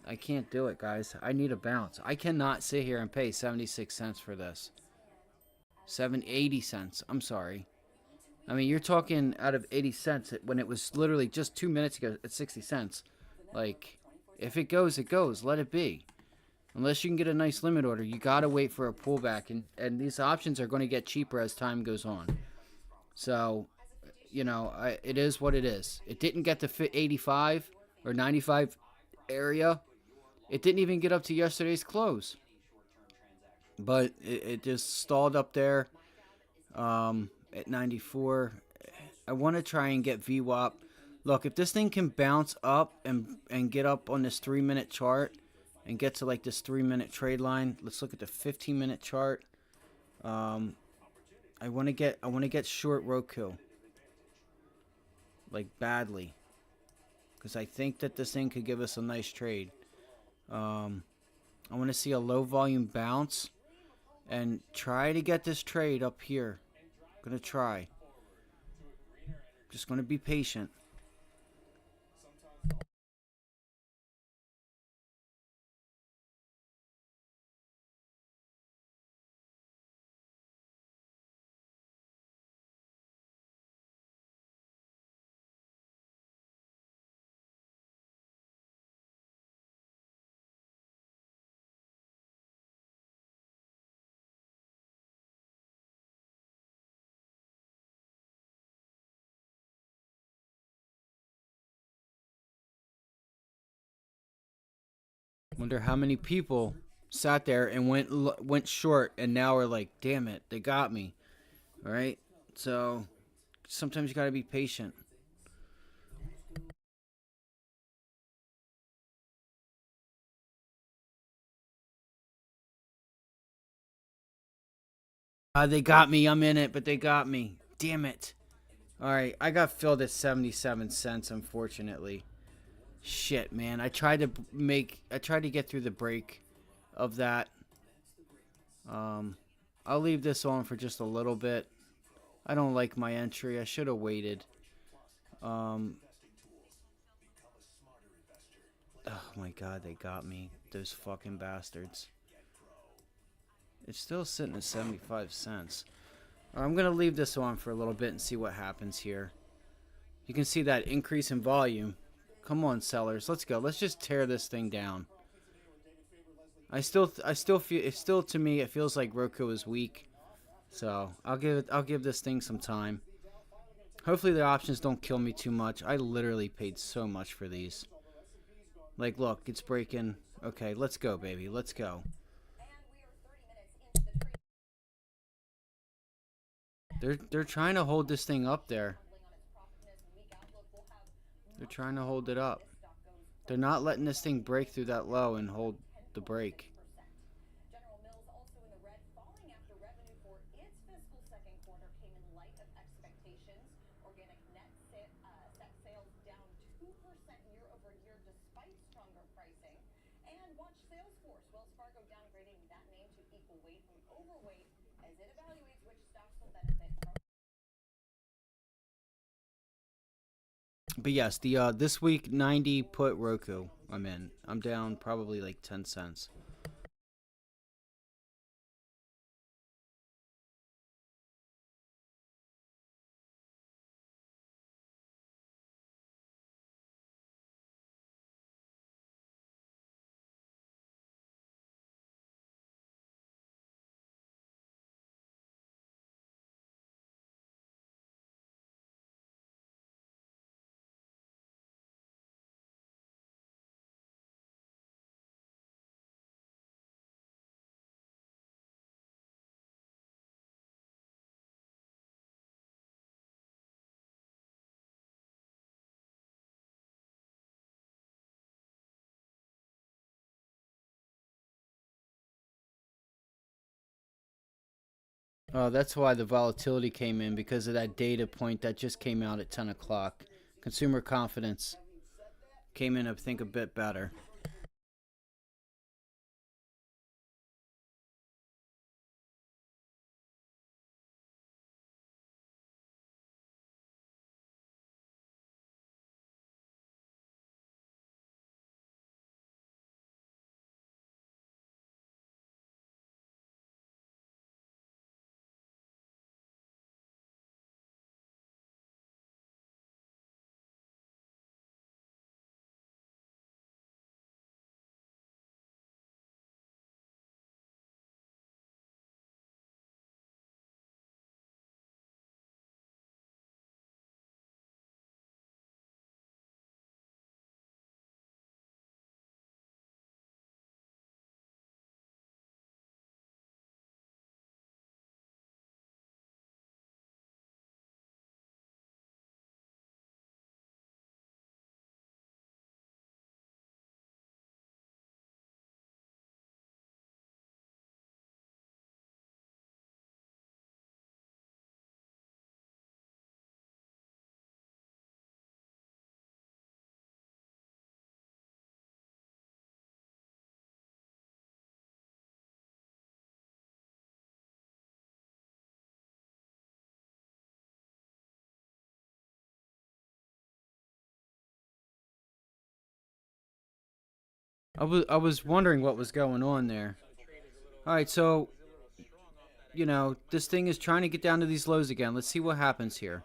I can't do it, guys. I need a bounce. I cannot sit here and pay 76 cents for this. 80 cents. I'm sorry. I mean, you're talking out of 80 cents when it was literally just 2 minutes ago at 60 cents. Like, if it goes, it goes. Let it be. Unless you can get a nice limit order, you got to wait for a pullback. And these options are going to get cheaper as time goes on. So, you know, it is what it is. It didn't get to 85 or 95 area. It didn't even get up to yesterday's close. But it just stalled up there at 94. I want to try and get VWAP. Look, if this thing can bounce up and get up on this 3-minute chart and get to like this 3-minute trade line. Let's look at the 15-minute chart. I want to get short Roku. Like badly. Because I think that this thing could give us a nice trade. I want to see a low volume bounce and try to get this trade up here. I'm going to try. Just going to be patient. Wonder how many people sat there and went short and now are like, damn it, they got me. All right, so sometimes you gotta be patient. They got me. I'm in it, but they got me. Damn it. All right, I got filled at 77 cents, unfortunately. Shit, man. I tried to get through the break of that. I'll leave this on for just a little bit. I don't like my entry. I should have waited. Oh my god, they got me. Those fucking bastards. It's still sitting at 75 cents. I'm going to leave this on for a little bit and see what happens here. You can see that increase in volume. Come on, sellers. Let's go. Let's just tear this thing down. I still feel, to me, it feels like Roku is weak. So, I'll give this thing some time. Hopefully the options don't kill me too much. I literally paid so much for these. Like, look, it's breaking. Okay, let's go, baby. Let's go. They're trying to hold this thing up there. They're trying to hold it up. They're not letting this thing break through that low and hold the break. General Mills also in the red, falling after revenue for its fiscal second quarter came in light of expectations. Organic net sales down 2% year over year despite stronger pricing. And watch Salesforce. Wells Fargo downgrading that name to equal weight from overweight as it evaluates which stocks will benefit from. But yes, the this week 90 put Roku. I'm in. I'm down probably like 10 cents. That's why the volatility came in, because of that data point that just came out at 10 o'clock. Consumer confidence came in, I think, a bit better. I was wondering what was going on there. All right, so this thing is trying to get down to these lows again. Let's see what happens here.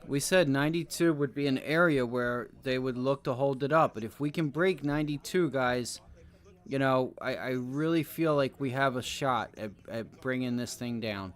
We said 92 would be an area where they would look to hold it up, but if we can break 92, guys, I really feel like we have a shot at bringing this thing down.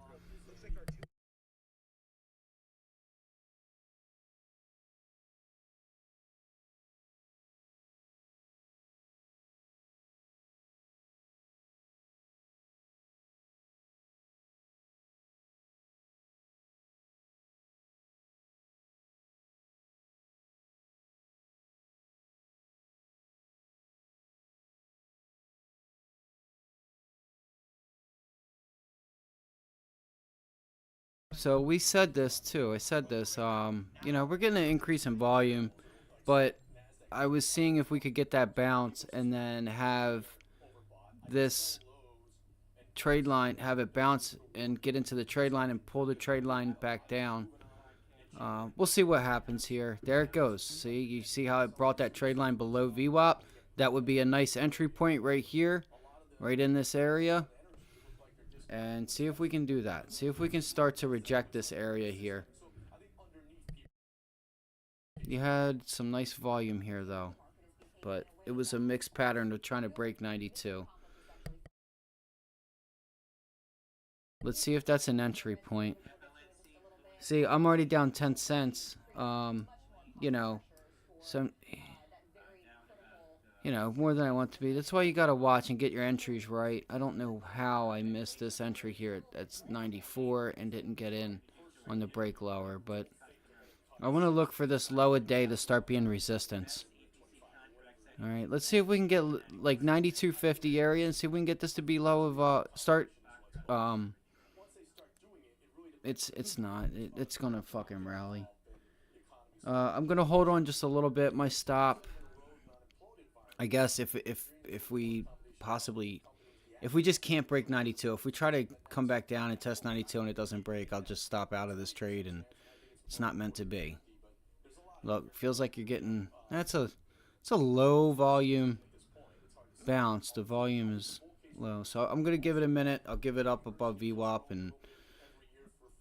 So we said this too. I said this. We're getting an increase in volume, but I was seeing if we could get that bounce and then have this trade line, have it bounce and get into the trade line and pull the trade line back down. We'll see what happens here. There it goes. See, you see how it brought that trade line below VWAP? That would be a nice entry point right here, right in this area. and see if we can do that. See if we can start to reject this area here. You had some nice volume here though, but it was a mixed pattern of trying to break 92. Let's see if that's an entry point. See, I'm already down 10 cents. You know, so more than I want to be. That's why you gotta watch and get your entries right. I don't know how I missed this entry here at 94 and didn't get in on the break lower, but I want to look for this low a day to start being resistance. All right, let's see if we can get like 92.50 area and see if we can get this to be low of start. It's not. It's gonna fucking rally. I'm gonna hold on just a little bit. My stop. I guess if we possibly, if we just can't break 92, if we try to come back down and test 92 and it doesn't break, I'll just stop out of this trade and it's not meant to be. Look, feels like you're getting, it's a low volume bounce. The volume is low. So I'm going to give it a minute. I'll give it up above VWAP, and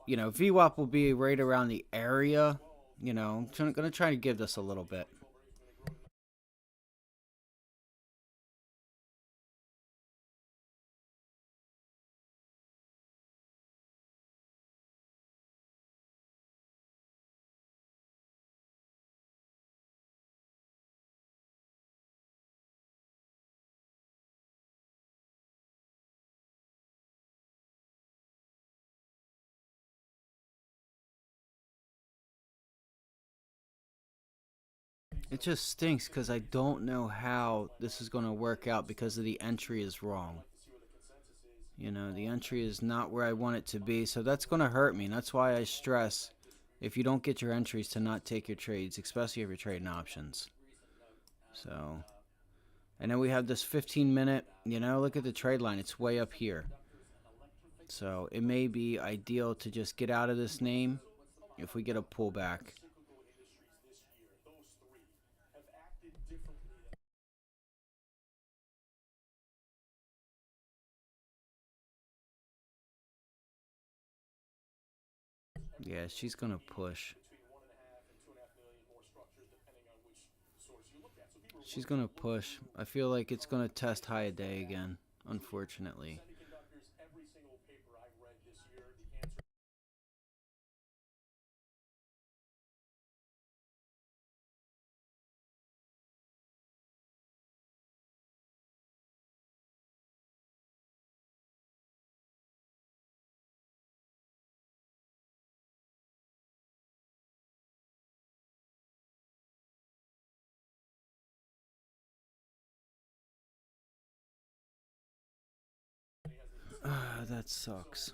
VWAP will be right around the area. I'm going to try to give this a little bit. It just stinks because I don't know how this is going to work out because of the entry is wrong. The entry is not where I want it to be, so that's going to hurt me. And that's why I stress, if you don't get your entries, to not take your trades, especially if you're trading options. So, and then we have this 15-minute, look at the trade line. It's way up here. So it may be ideal to just get out of this name if we get a pullback. Yeah, she's going to push. She's going to push. I feel like it's going to test high a day again, unfortunately. That sucks.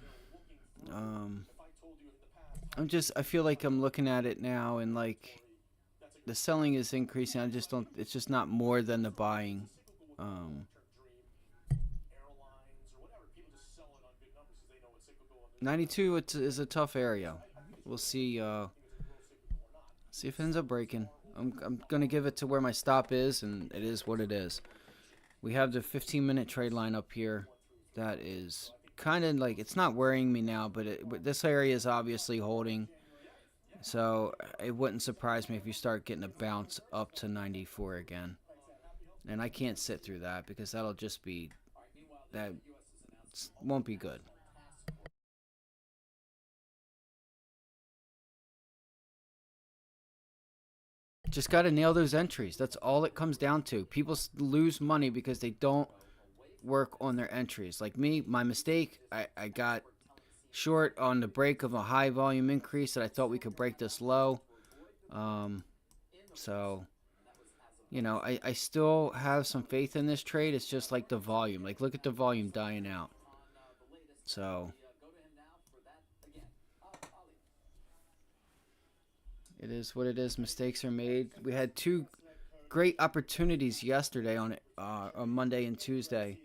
I feel like I'm looking at it now and like the selling is increasing. It's just not more than the buying. 92 is a tough area. We'll see. See if it ends up breaking. I'm gonna give it to where my stop is, and it is what it is. We have the 15-minute trade line up here. That is kind of like, it's not worrying me now, but this area is obviously holding. So it wouldn't surprise me if you start getting a bounce up to 94 again. And I can't sit through that because that'll just be, that won't be good. Just got to nail those entries. That's all it comes down to. People lose money because they don't work on their entries. Like me, my mistake, I got short on the break of a high volume increase that I thought we could break this low. So, I still have some faith in this trade. It's just like the volume. Like, look at the volume dying out. So, it is what it is. Mistakes are made. We had two great opportunities yesterday on Monday and Tuesday.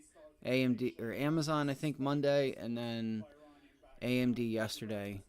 AMD or Amazon, I think, Monday, and then AMD yesterday.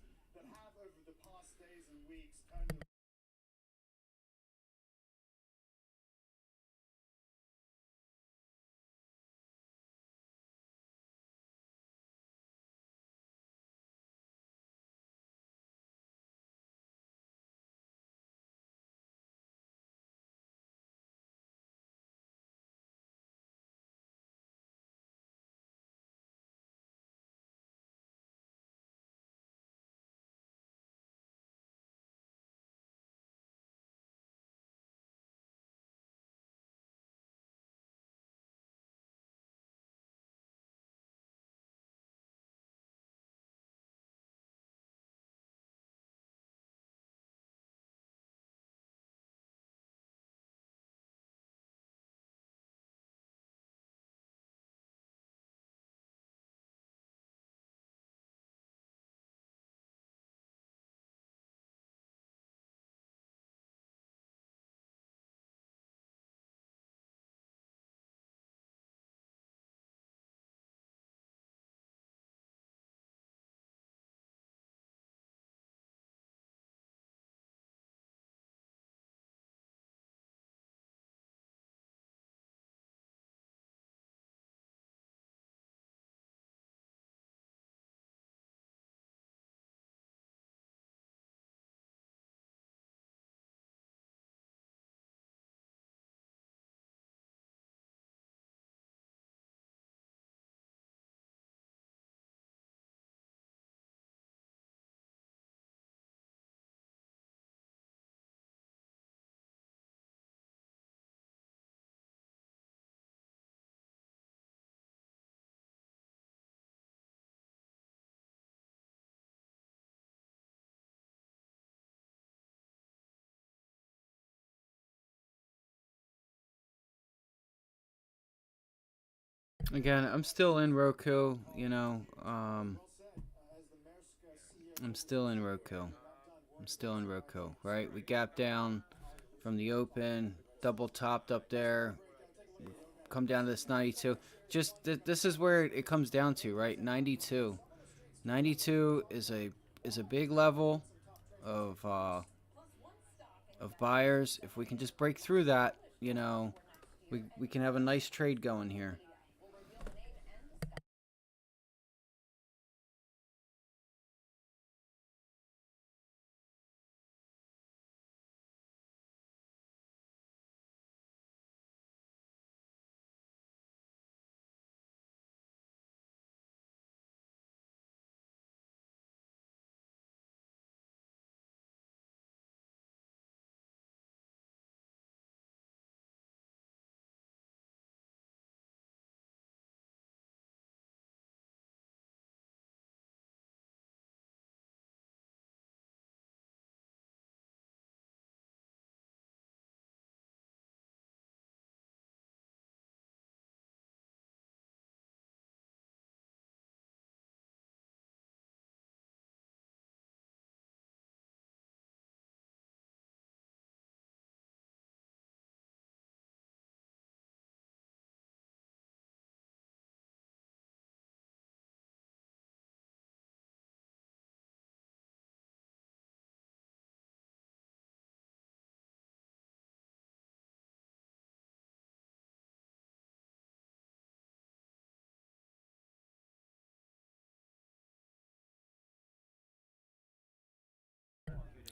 Again, I'm still in Roku, you know. I'm still in Roku. I'm still in Roku, right? We gap down from the open, double topped up there, come down to this 92. Just this is where it comes down to, right? 92. 92 is a big level of buyers. If we can just break through that, you know, we can have a nice trade going here.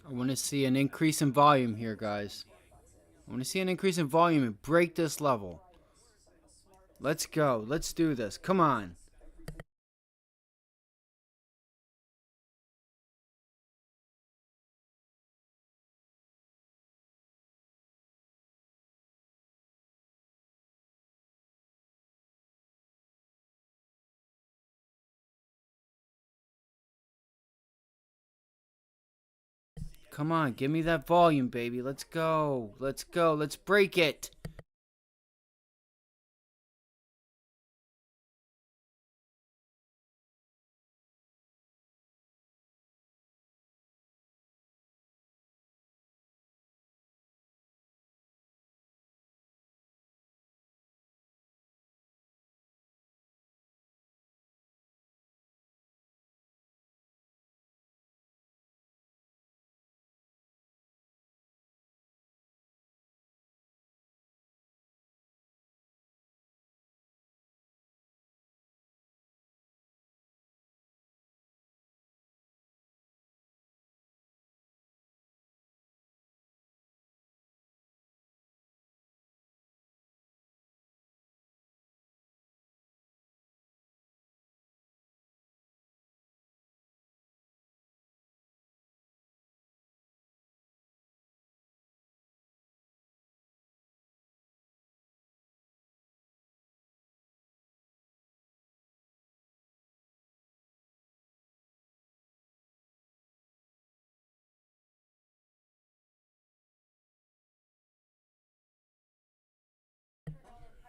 I want to see an increase in volume here, guys. I want to see an increase in volume and break this level. Let's go. Let's do this. Come on. Come on. Give me that volume, baby. Let's go. Let's go. Let's break it.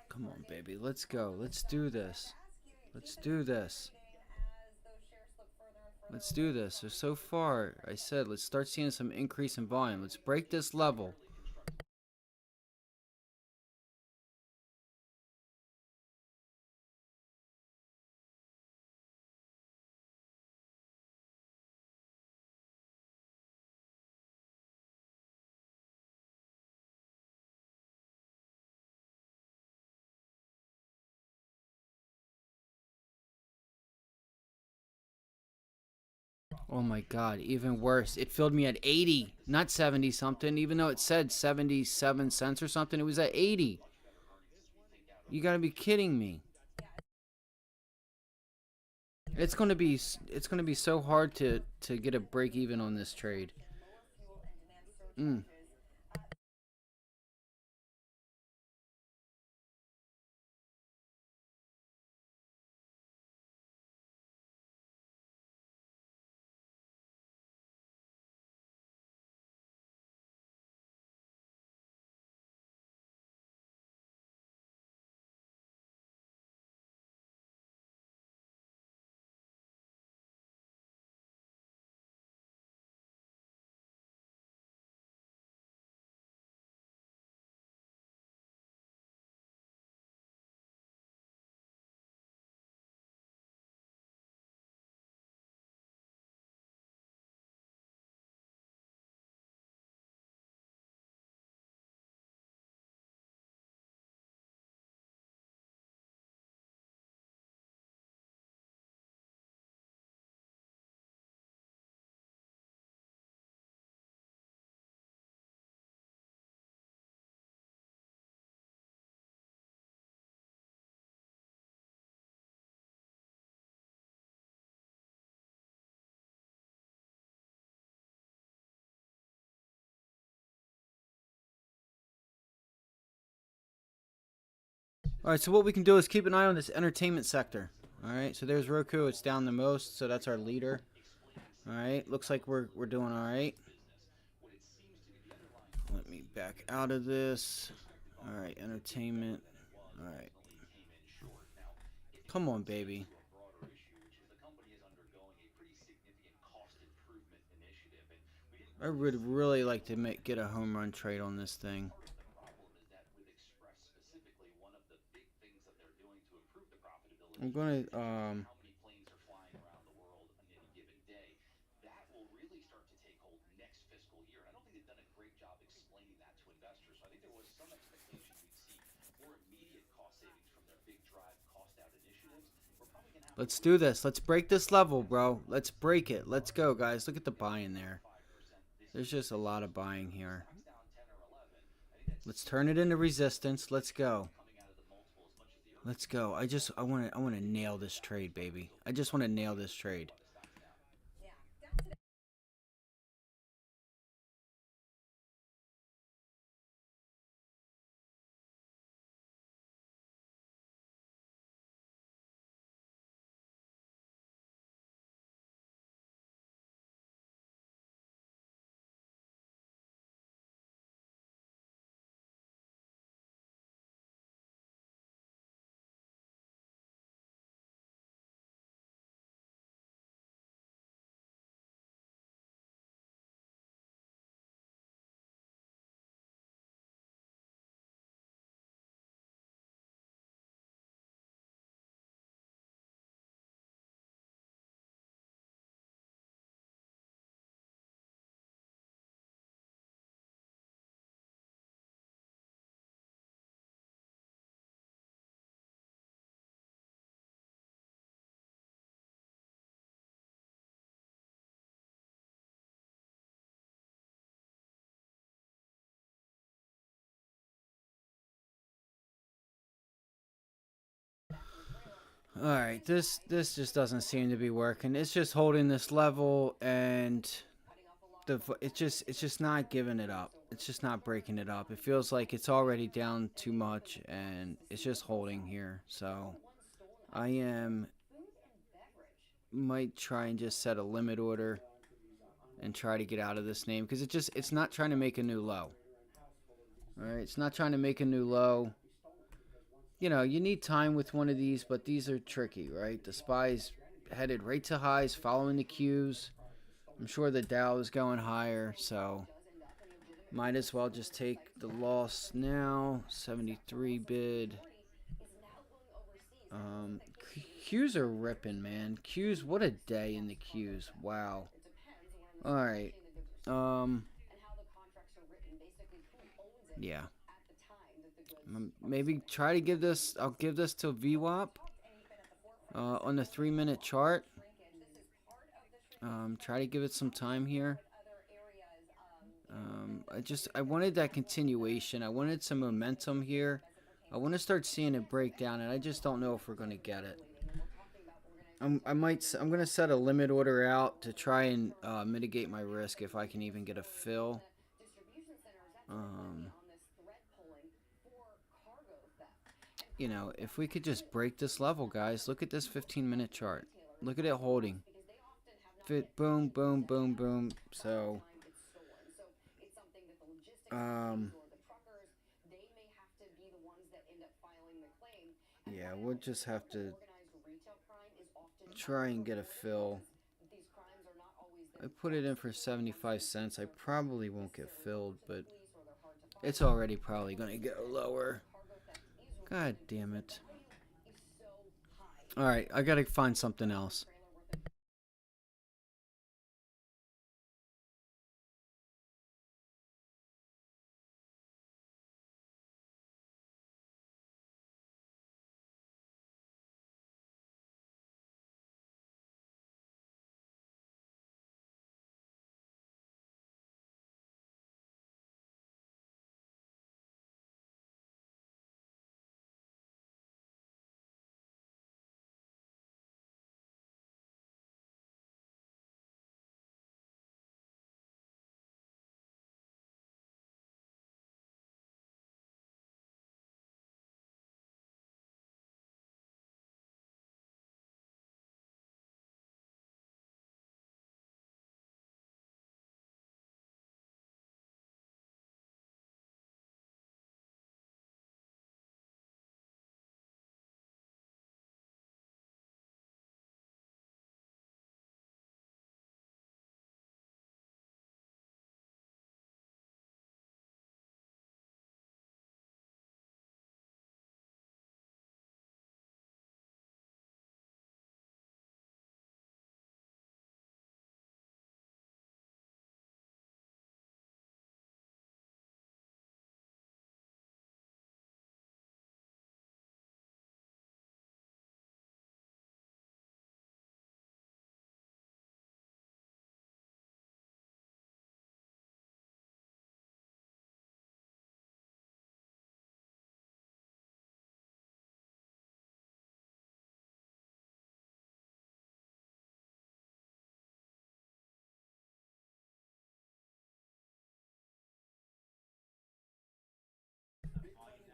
Come on, baby. Let's go. Let's do this. Let's do this. Let's do this. So far, I said, let's start seeing some increase in volume. Let's break this level. Oh my god, even worse. It filled me at 80, not 70 something, even though it said 77 cents or something. It was at 80. You gotta be kidding me. It's gonna be so hard to get a break even on this trade. Mm. All right, so what we can do is keep an eye on this entertainment sector. All right, so there's Roku. It's down the most, so that's our leader. All right, looks like we're doing all right. Let me back out of this. All right, entertainment. All right. Come on, baby. I would really like to get a home run trade on this thing. I'm gonna let's do this. Let's break this level, bro. Let's break it. Let's go, guys. Look at the buying there. There's just a lot of buying here. Let's turn it into resistance. Let's go. Let's go. I want to nail this trade, baby. I just want to nail this trade. All right, this just doesn't seem to be working. It's just holding this level, and it's just not giving it up. It's just not breaking it up. It feels like it's already down too much, and it's just holding here. So might try and just set a limit order and try to get out of this name because it's not trying to make a new low. All right, it's not trying to make a new low. You know, you need time with one of these, but these are tricky, right? The SPY's headed right to highs, following the cues. I'm sure the Dow is going higher, so might as well just take the loss now. 73 bid. Qs are ripping, man. Qs, what a day in the Qs. Wow. All right. Yeah. Maybe try to give this. I'll give this to VWAP on the 3-minute chart. Try to give it some time here. I wanted that continuation. I wanted some momentum here. I want to start seeing it break down, and I just don't know if we're going to get it. I'm going to set a limit order out to try and mitigate my risk if I can even get a fill. You know, if we could just break this level, guys. Look at this 15-minute chart. Look at it holding. Boom, boom, boom, boom. So, yeah, we'll just have to try and get a fill. I put it in for 75 cents. I probably won't get filled, but it's already probably going to go lower. God damn it. All right, I got to find something else.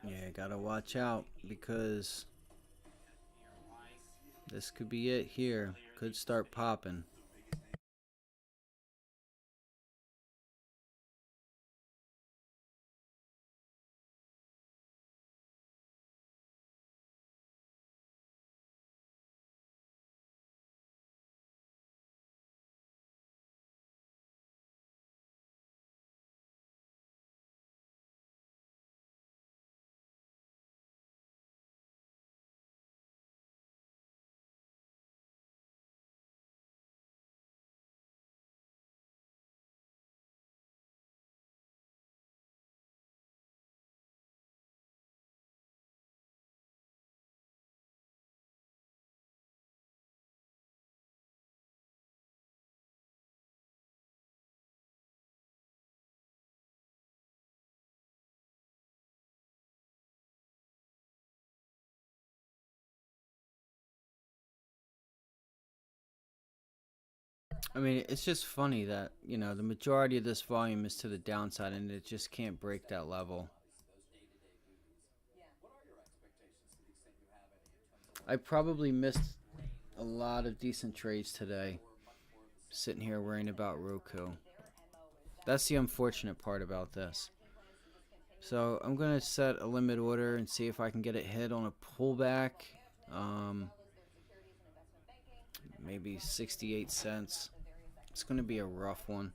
Yeah, gotta watch out because this could be it here. Could start popping. I mean, it's just funny that, the majority of this volume is to the downside and it just can't break that level. I probably missed a lot of decent trades today, sitting here worrying about Roku. That's the unfortunate part about this. So I'm going to set a limit order and see if I can get it hit on a pullback. Maybe 68 cents. It's going to be a rough one.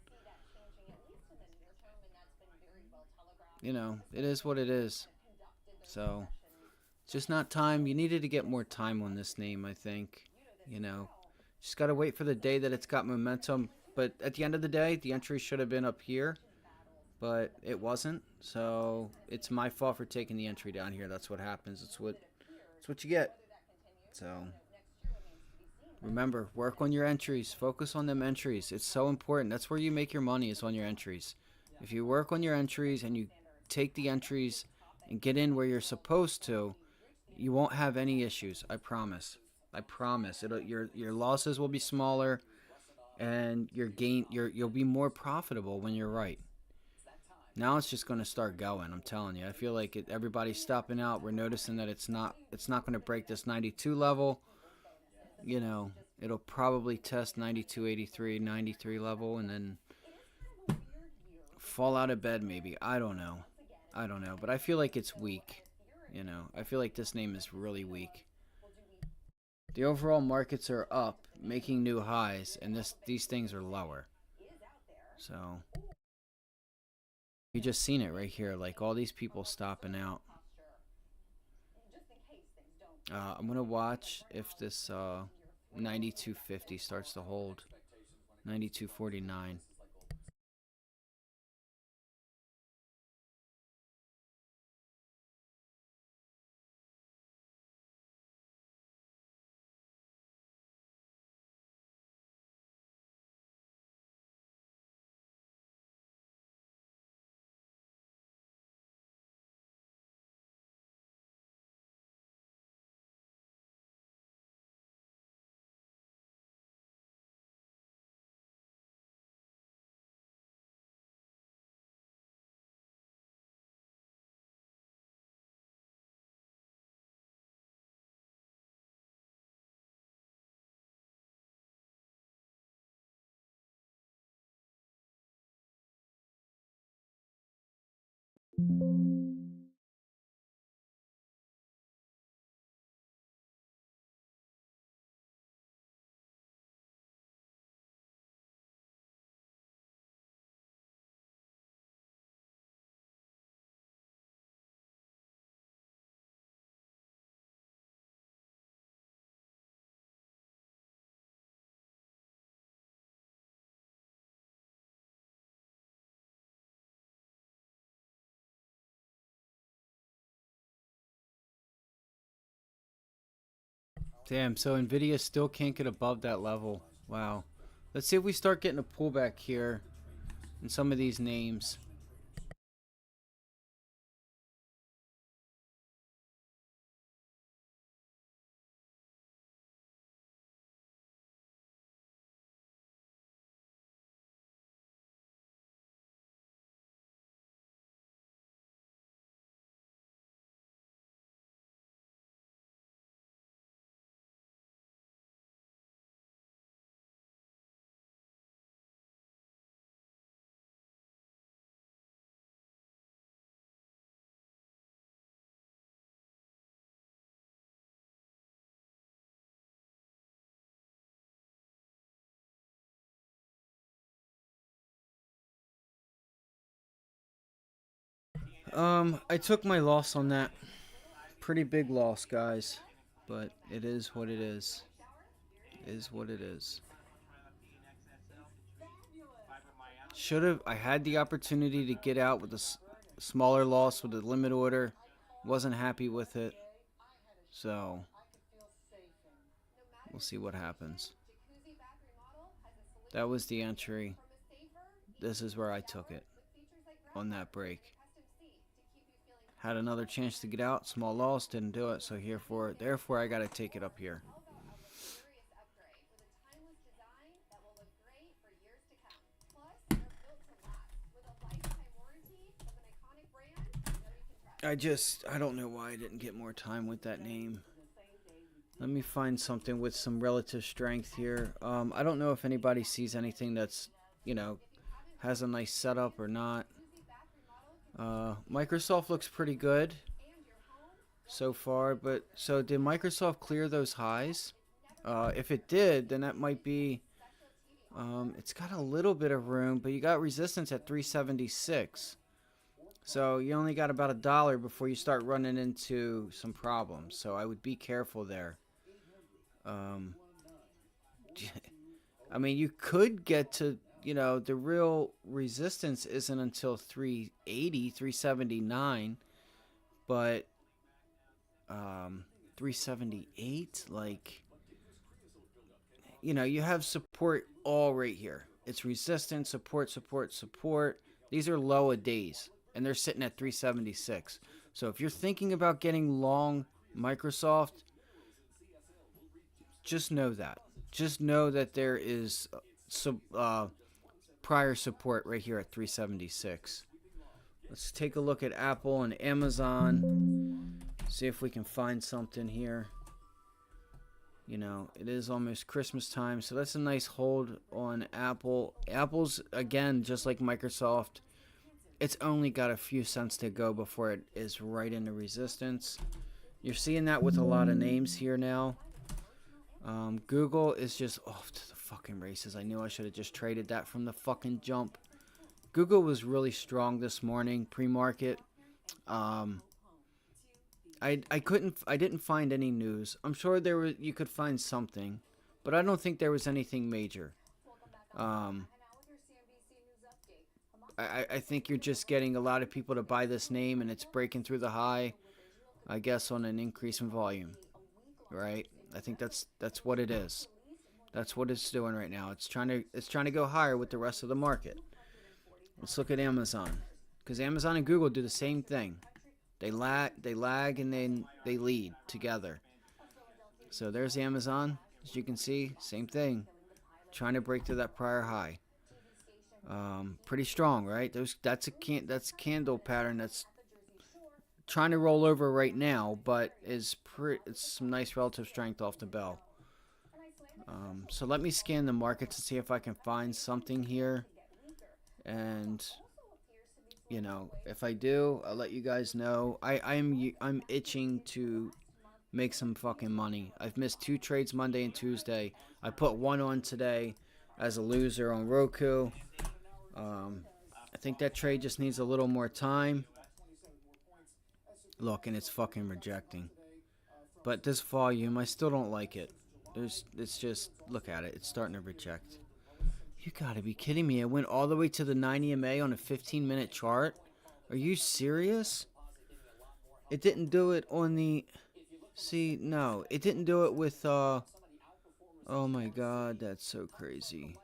It is what it is. So, just not time. You needed to get more time on this name, I think. Just got to wait for the day that it's got momentum. But at the end of the day, the entry should have been up here, but it wasn't. So, it's my fault for taking the entry down here. That's what happens. It's what you get. So, remember, work on your entries. Focus on them entries. It's so important. That's where you make your money, is on your entries. If you work on your entries and you take the entries and get in where you're supposed to, you won't have any issues. I promise. I promise. Your losses will be smaller, and you'll be more profitable when you're right. Now it's just going to start going. I'm telling you. I feel like everybody's stopping out. We're noticing that it's not going to break this 92 level. It'll probably test 92.83, 93 level, and then fall out of bed maybe. I don't know. But I feel like it's weak. I feel like this name is really weak. The overall markets are up, making new highs, and these things are lower. So you just seen it right here, like all these people stopping out. I'm gonna watch if this 92.50 starts to hold. 92.49. Damn, so Nvidia still can't get above that level. Wow. Let's see if we start getting a pullback here in some of these names. I took my loss on that. Pretty big loss, guys. But it is what it is. It is what it is. Should have. I had the opportunity to get out with a smaller loss with a limit order. Wasn't happy with it. So, we'll see what happens. That was the entry. This is where I took it on that break. Had another chance to get out. Small loss. Didn't do it. So, therefore, I got to take it up here. I don't know why I didn't get more time with that name. Let me find something with some relative strength here. I don't know if anybody sees anything that's, has a nice setup or not. Microsoft looks pretty good so far, but so did Microsoft clear those highs? If it did, then that might be, it's got a little bit of room, but you got resistance at 376. So you only got about $1 before you start running into some problems. So I would be careful there. I mean, you could get to, the real resistance isn't until 380, 379. But 378, like, you have support all right here. It's resistance, support, support, support. These are low of days. And they're sitting at 376. So if you're thinking about getting long Microsoft, just know that. Just know that there is prior support right here at 376. Let's take a look at Apple and Amazon. See if we can find something here. It is almost Christmas time, so that's a nice hold on Apple. Apple's, again, just like Microsoft, it's only got a few cents to go before it is right into resistance. You're seeing that with a lot of names here now. Google is just off to the fucking races. I knew I should have just traded that from the fucking jump. Google was really strong this morning, pre-market. I didn't find any news. I'm sure you could find something, but I don't think there was anything major. I think you're just getting a lot of people to buy this name, and it's breaking through the high, I guess, on an increase in volume, right? I think that's what it is. That's what it's doing right now. It's trying to go higher with the rest of the market. Let's look at Amazon, because Amazon and Google do the same thing. They lag, and then they lead together. So there's Amazon, as you can see, same thing, trying to break through that prior high. Pretty strong, right? That's a candle pattern that's trying to roll over right now, but it's some nice relative strength off the bell. So let me scan the market to see if I can find something here, and if I do, I'll let you guys know. I'm itching to make some fucking money. I've missed 2 trades Monday and Tuesday. I put one on today as a loser on Roku. I think that trade just needs a little more time. Look, and it's fucking rejecting. But this volume, I still don't like it. It's just, look at it. It's starting to reject. You gotta be kidding me. It went all the way to the 90 MA on a 15-minute chart. Are you serious? It didn't do it on the... See, no. It didn't do it with, Oh my god, that's so crazy.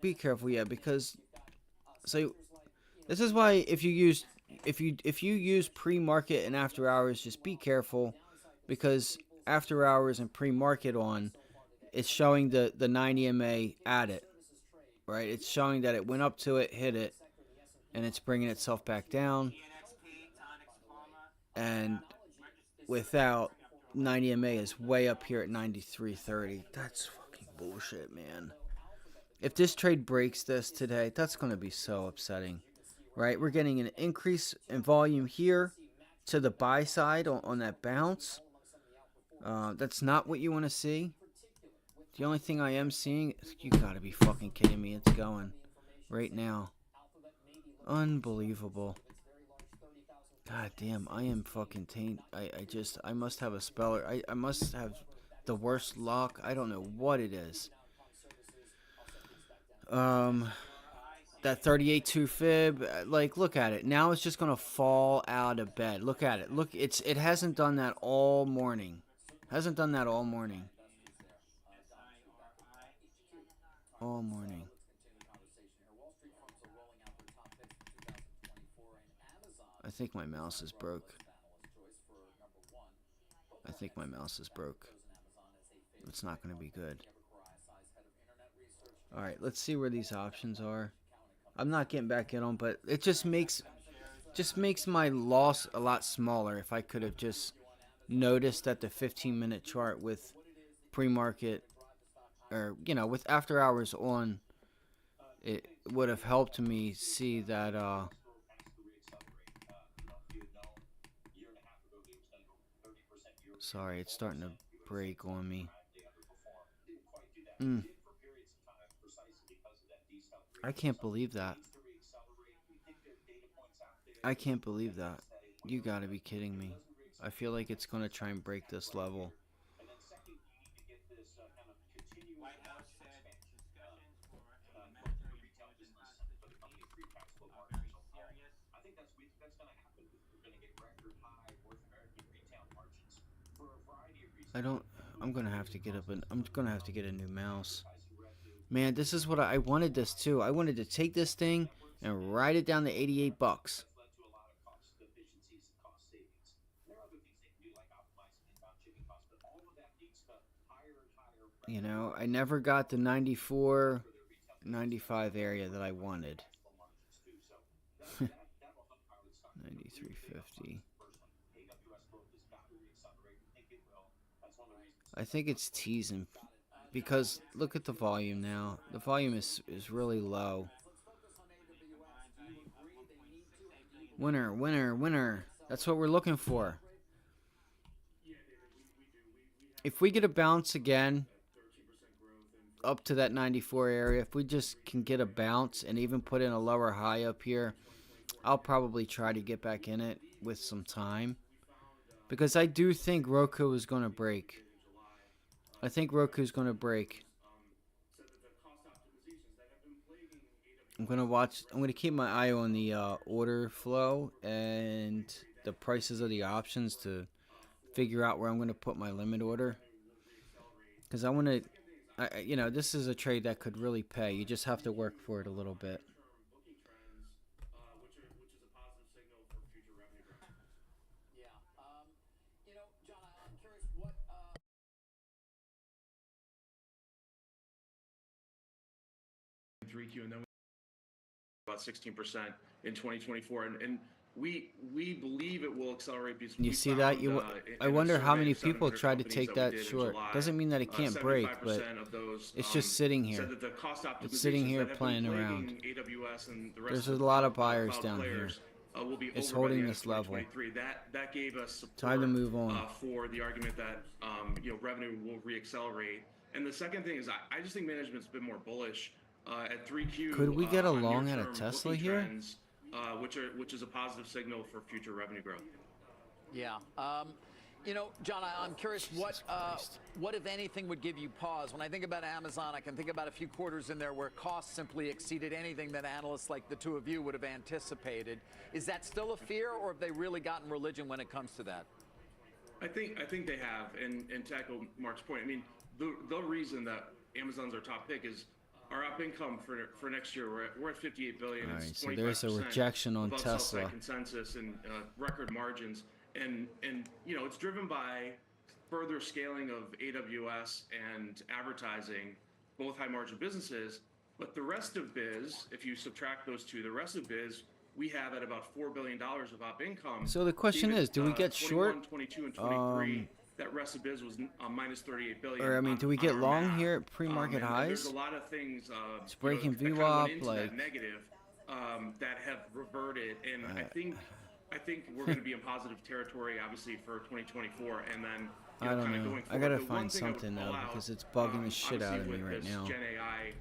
Be careful, yeah, because... So, this is why if you use pre-market and after hours, just be careful, because after hours and pre-market on, it's showing the 90 MA at it, right? It's showing that it went up to it, hit it, and it's bringing itself back down. And without 90 MA is way up here at 93.30. That's fucking bullshit, man. If this trade breaks this today, that's going to be so upsetting, right? We're getting an increase in volume here to the buy side on that bounce. That's not what you want to see. The only thing I am seeing, you gotta be fucking kidding me, it's going right now. Unbelievable. God damn, I am fucking taint. I must have a speller. I must have the worst luck. I don't know what it is. Um, that 38.2 fib, like, look at it. Now it's just gonna fall out of bed. Look at it. Look, it hasn't done that all morning. Hasn't done that all morning. All morning. I think my mouse is broke. I think my mouse is broke. It's not going to be good. Alright, let's see where these options are. I'm not getting back in on, but it just makes my loss a lot smaller if I could have just noticed that the 15-minute chart with pre-market, or, you know, with after hours on, it would have helped me see that sorry, it's starting to break on me. I can't believe that. I can't believe that. You gotta be kidding me. I feel like it's gonna try and break this level. I don't. I'm gonna have to get up and I'm gonna have to get a new mouse. Man, this is what I wanted this too. I wanted to take this thing and ride it down to 88 bucks. You know, I never got the 94, 95 area that I wanted. 93.50. I think it's teasing because look at the volume now. The volume is really low. Winner, winner, winner. That's what we're looking for. If we get a bounce again up to that 94 area, if we just can get a bounce and even put in a lower high up here, I'll probably try to get back in it with some time. Because I do think Roku is going to break. I think Roku's going to break. I'm going to keep my eye on the order flow and the prices of the options to figure out where I'm going to put my limit order. Because I want to, you know, this is a trade that could really pay. You just have to work for it a little bit. You know, John, I'm curious what 3Q, and then about 16% in 2024, and we believe it will accelerate because you see that I wonder how many people tried to take that short. Doesn't mean that it can't break, but it's just sitting here. It's sitting here playing around. There's a lot of buyers down here. It's holding this level. That gave us support time to move on for the argument that you know, revenue will reaccelerate. And the second thing is I just think management's been more bullish at 3Q. Could we get a long at a Tesla here? Trends, which is a positive signal for future revenue growth. Yeah. You know, John, I'm curious what, if anything, would give you pause? When I think about Amazon, I can think about a few quarters in there where costs simply exceeded anything that analysts like the two of you would have anticipated. Is that still a fear, or have they really gotten religion when it comes to that? I think they have, and to echo Mark's point, I mean, the reason that Amazon's our top pick is our op income for next year. We're at $58 billion. All right, so there's a rejection on Tesla. Consensus and record margins, and you know, it's driven by further scaling of AWS and advertising, both high margin businesses. But the rest of biz, if you subtract those two, the rest of biz, we have at about $4 billion of op income. So the question is, do we get 21, short? 22, and 23. That rest of biz was minus $38 billion. Or I mean, do we get long here at pre-market highs? There's a lot of things. It's breaking you know, VWAP, like that negative, that have reverted, and I think we're going to be in positive territory, obviously, for 2024, and then. I don't know. I gotta find something though, because it's bugging the shit out of me right this now. Gen AI,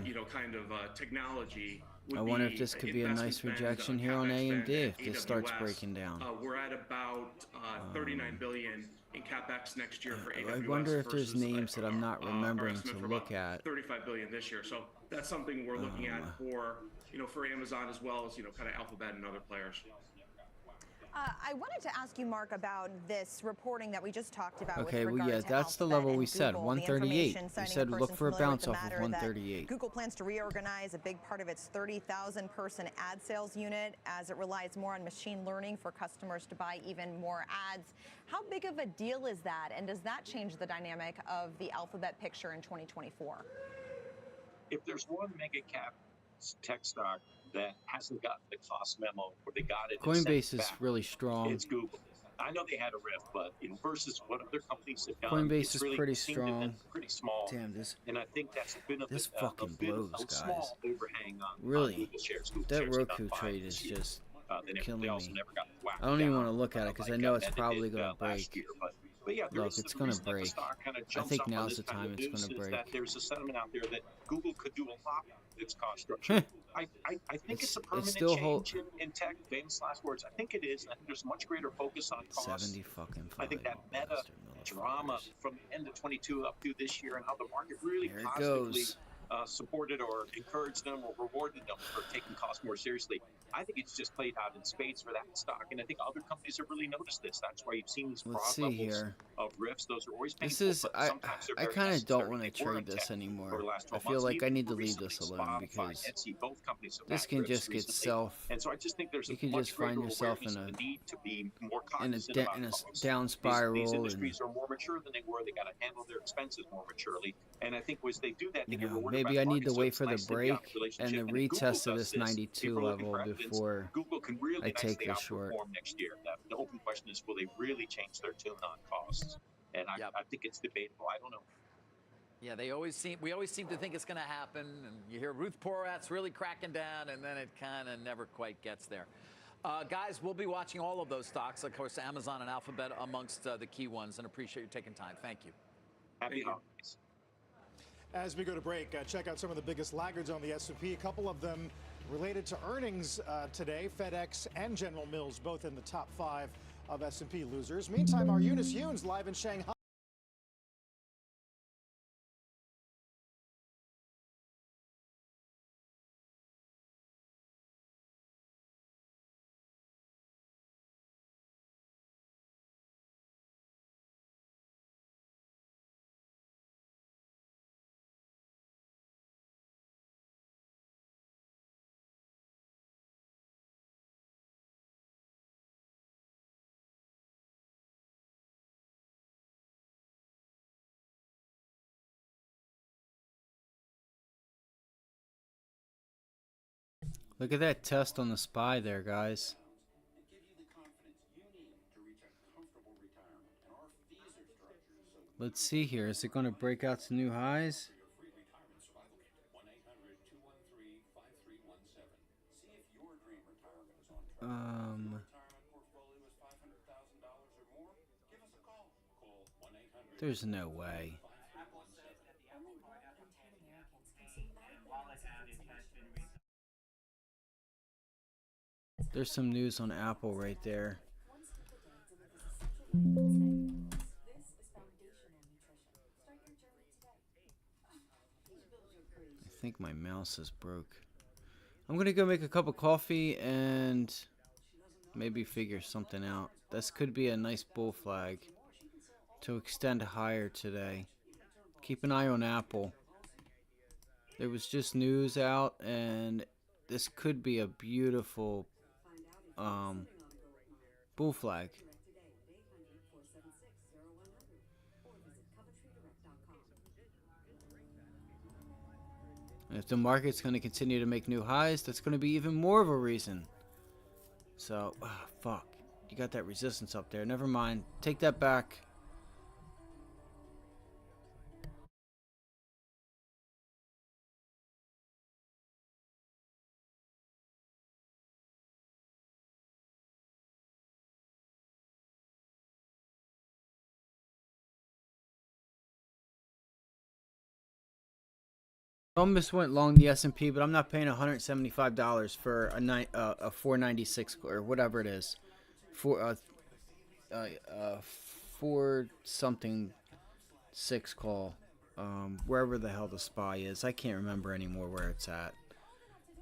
you know, kind of technology. would I wonder if be this could be a investment nice spend, rejection here on CapEx AMD spend at if this starts AWS. breaking down. We're at about 39 billion in CapEx next year for I AWS wonder if there's versus names that I'm not our remembering estimate to for look about at. 35 billion this year. So that's something we're looking at for, for Amazon as well as, kind of Alphabet and other players. I wanted to ask you, Mark, about this reporting that we just talked about. Okay, with well, regard yeah, to that's the Alphabet level and we said, Google. 138. The We citing said a look person for a familiar bounce with the off of matter that 138. Google plans to reorganize a big part of its 30,000 person ad sales unit as it relies more on machine learning for customers to buy even more ads. How big of a deal is that, and does that change the dynamic of the Alphabet picture in 2024? If there's one mega cap tech stock that hasn't gotten the cost memo or they got it and sent Coinbase it is back, really strong. it's Google. I know they had a rift, but versus what other companies have done, Coinbase it's is really pretty seemed to have been strong. pretty small. Damn, this And I think that's a bit of this a fucking bit of blows, a guys. small overhang on Really, Google shares. Google that shares have Roku done fine trade is this year. just killing They also me. never got whacked I don't even down, want to look at it because I like know it's Meta probably did, going to last break. year. But yeah, Look, it's going to reason that the break. stock kind of I jumps think up on now's this the kind time of it's news going to is break. that there's a sentiment out there that Google could do a lot with its cost structure. I think it's a permanent still change in tech. Famous last words. I think it is. I think there's much greater focus on costs. 70 fucking I think that Meta drama from the end of 22 up to this year and how the market really Here it positively goes. supported or encouraged them or rewarded them for taking costs more seriously. I think it's just played out in spades for that stock, and I think other companies have really noticed this. That's why you've seen these broad Let's see levels here. of rifts. Those are always painful, This is but I sometimes they're I very kind of don't necessary. want to They were trade in this tech anymore. over the last I 12 feel months. like I Even need to more leave recently, this alone Spotify, because Etsy, both companies have this had can rifts just get recently. And so I just think there's you a can much just find greater yourself awareness in of a the need to be more in cognizant about a costs. down spiral These and industries are more mature than they were. They got to handle their expenses more maturely. And I think as they do that, they get rewarded by maybe the I need market. to So wait it's for the nice to be on break a relationship. and the And if Google retest of does this 92 if we're looking level for evidence, before Google can really I take nicely this short. outperform next year. The open question is, will they really change their tune on costs? And I think it's debatable. I don't know. Yeah, we always seem to think it's going to happen, and you hear Ruth Porat's really cracking down, and then it kind of never quite gets there. Guys, we'll be watching all of those stocks, of course, Amazon and Alphabet amongst the key ones, and appreciate you taking time. Thank you. Happy holidays. As we go to break, check out some of the biggest laggards on the S&P. A couple of them related to earnings today. FedEx and General Mills both in the top 5 of S&P losers. Meantime, our Eunice Yoon's live in Shanghai. Look at that test on the SPY there, guys. Let's see here. Is it going to break out to new highs? There's no way. There's some news on Apple right there. I think my mouse is broke. I'm gonna go make a cup of coffee and maybe figure something out. This could be a nice bull flag to extend higher today. Keep an eye on Apple. There was just news out, and this could be a beautiful bull flag. And if the market's going to continue to make new highs, that's going to be even more of a reason. So, fuck. You got that resistance up there. Never mind. Take that back. Almost went long the S&P, but I'm not paying $175 for a 496 or whatever it is, for four something 6 call, wherever the hell the SPY is. I can't remember anymore where it's at.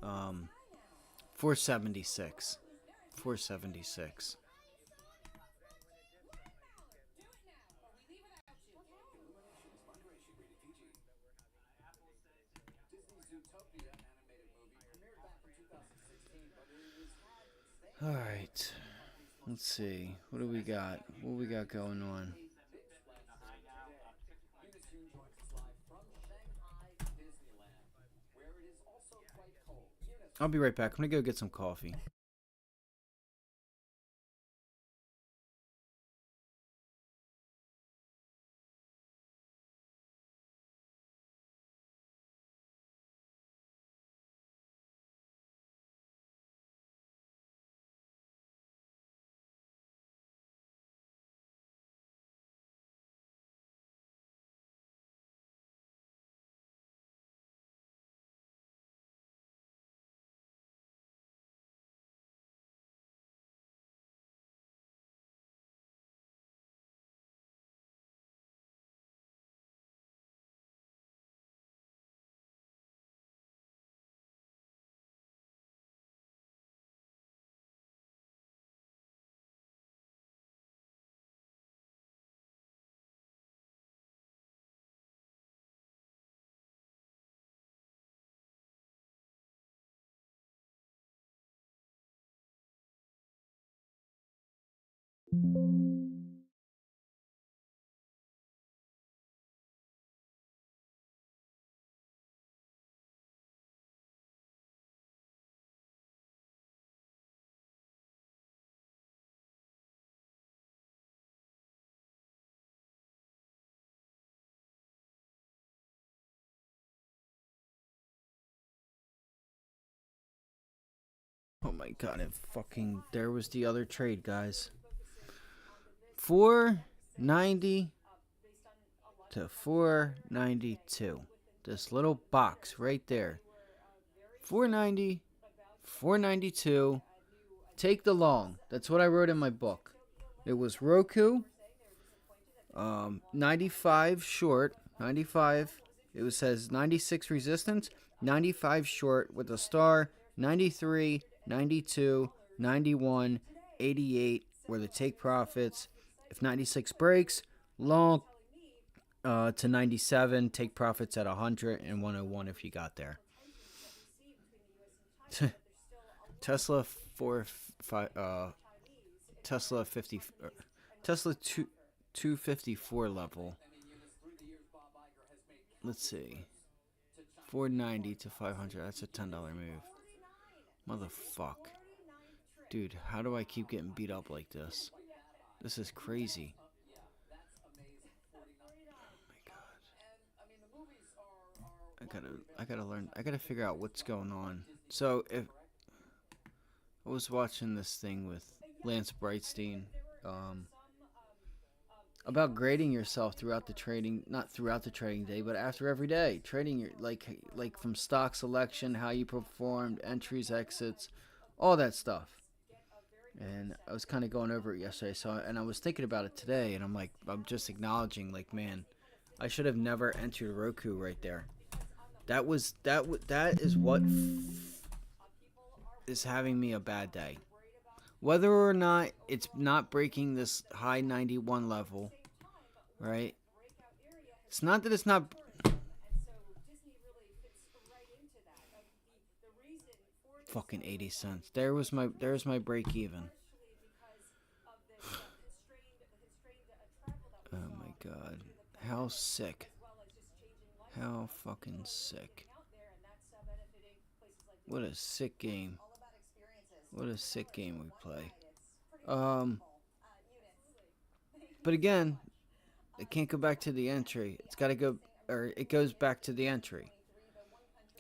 476, 476. All right, let's see. What do we got? What we got going on? I'll be right back. I'm gonna go get some coffee. Oh my god, there was the other trade, guys. 490 to 492. This little box right there. 490, 492. Take the long. That's what I wrote in my book. It was Roku, 95 short, 95. It says 96 resistance, 95 short with a star, 93, 92, 91, 88 were the take profits. If 96 breaks, long to 97, take profits at 100 and 101 if you got there. Tesla 254 level. Let's see. 490 to 500. That's a $10 move. Motherfuck. Dude, how do I keep getting beat up like this? This is crazy. Oh my god. I gotta learn. I gotta figure out what's going on. So if I was watching this thing with Lance Brightstein, about grading yourself throughout the trading, not throughout the trading day, but after every day, trading your like from stock selection, how you performed, entries, exits, all that stuff. And I was kind of going over it yesterday, and I was thinking about it today, and I'm just acknowledging, like, man, I should have never entered Roku right there. That is what is having me a bad day. Whether or not it's not breaking this high 91 level, right? It's not that it's not. Fucking 80 cents. There's my break even. Oh my god. How sick. How fucking sick. What a sick game. What a sick game we play. But again, it can't go back to the entry. It's got to go, or it goes back to the entry.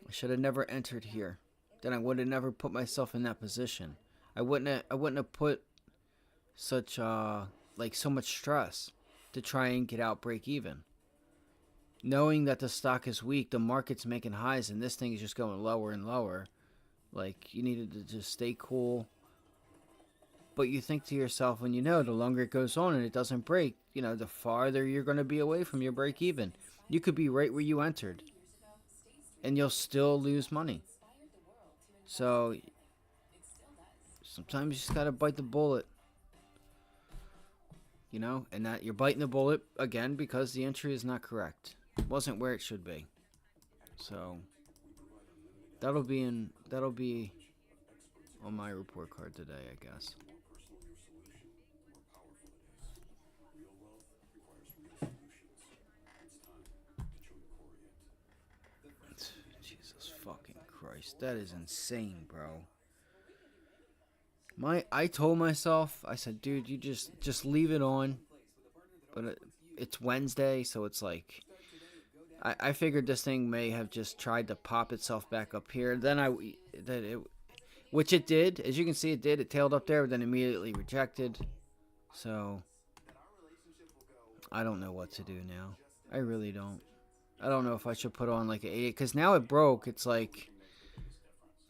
I should have never entered here. Then I would have never put myself in that position. I wouldn't have put such so much stress to try and get out break even. knowing that the stock is weak, the market's making highs, and this thing is just going lower and lower. Like, you needed to just stay cool. But you think to yourself, when you know the longer it goes on and it doesn't break, you know, the farther you're going to be away from your break even. You could be right where you entered, and you'll still lose money. So sometimes you just got to bite the bullet. You know, and that you're biting the bullet again because the entry is not correct. It wasn't where it should be. So that'll be on my report card today, I guess. Jesus fucking Christ, that is insane, bro. I told myself, I said, dude, you just leave it on. But it's Wednesday, so it's like, I figured this thing may have just tried to pop itself back up here. Which it did. As you can see, it did. It tailed up there, but then immediately rejected. So I don't know what to do now. I really don't. I don't know if I should put on like an 8, because now it broke. It's like,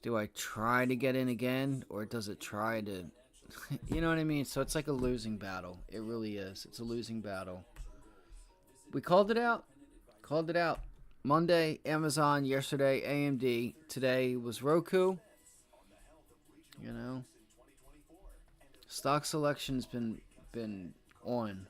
do I try to get in again, or does it try to, you know what I mean? So it's like a losing battle. It really is. It's a losing battle. We called it out. Called it out. Monday, Amazon. Yesterday, AMD. Today was Roku. You know, stock selection's been on.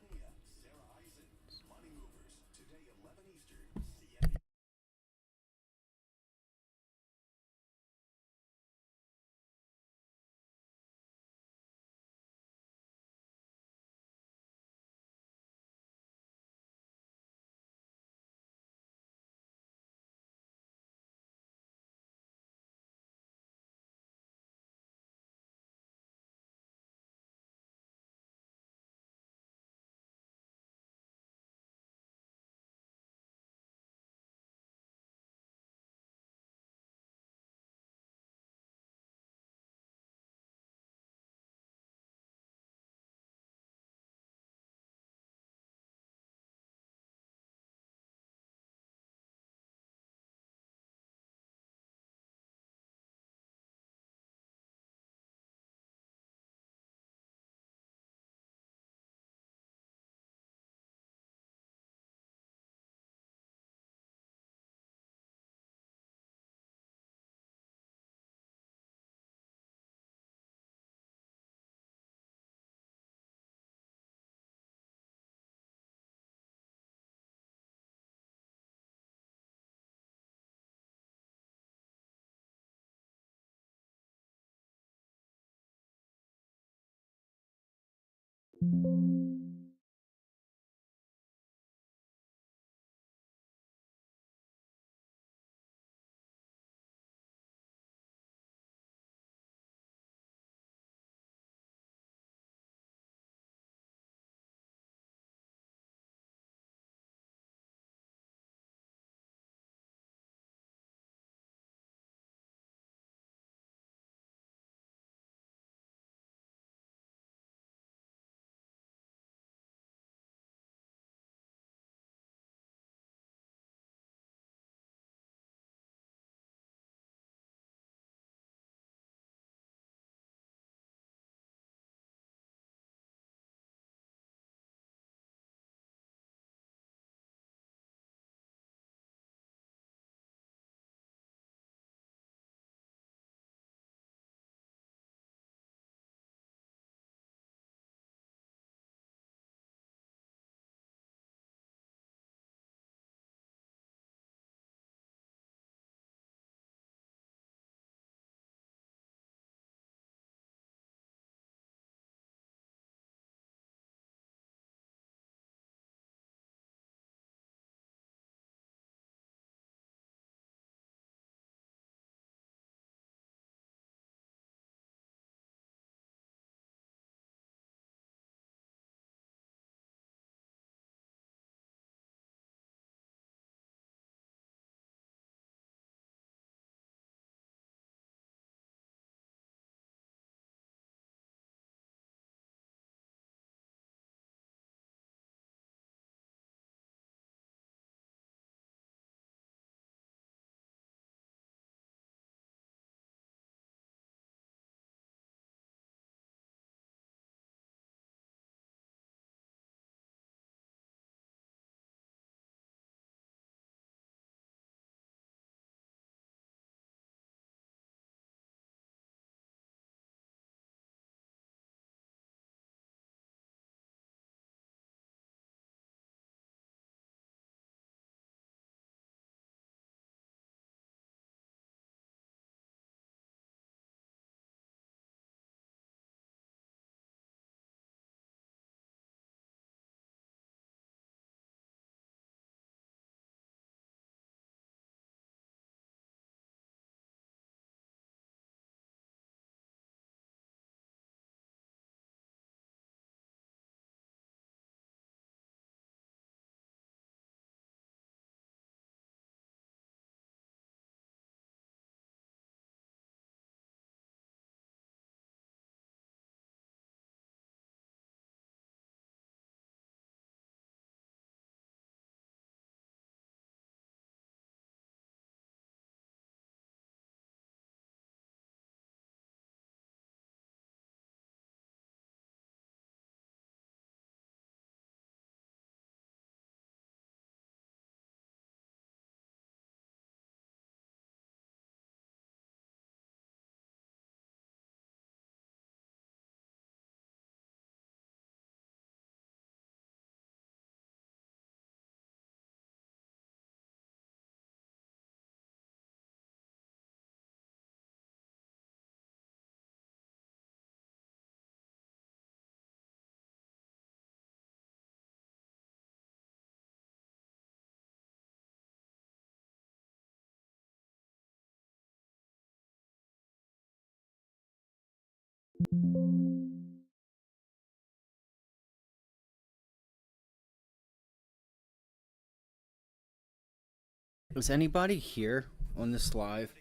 Is anybody here on this live?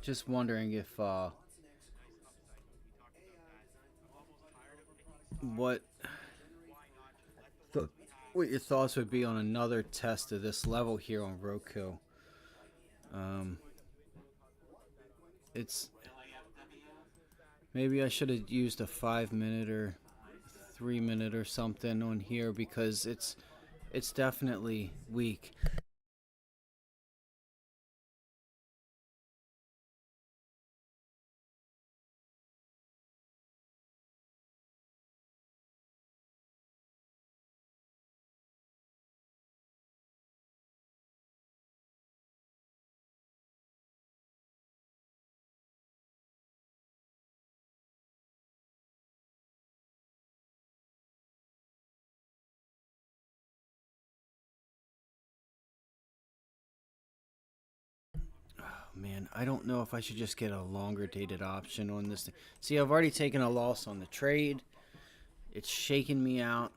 Just wondering if what what your thoughts would be on another test of this level here on Roku. It's maybe I should have used a 5-minute or 3-minute or something on here, because it's definitely weak. Man, I don't know if I should just get a longer dated option on this thing. See, I've already taken a loss on the trade. It's shaking me out.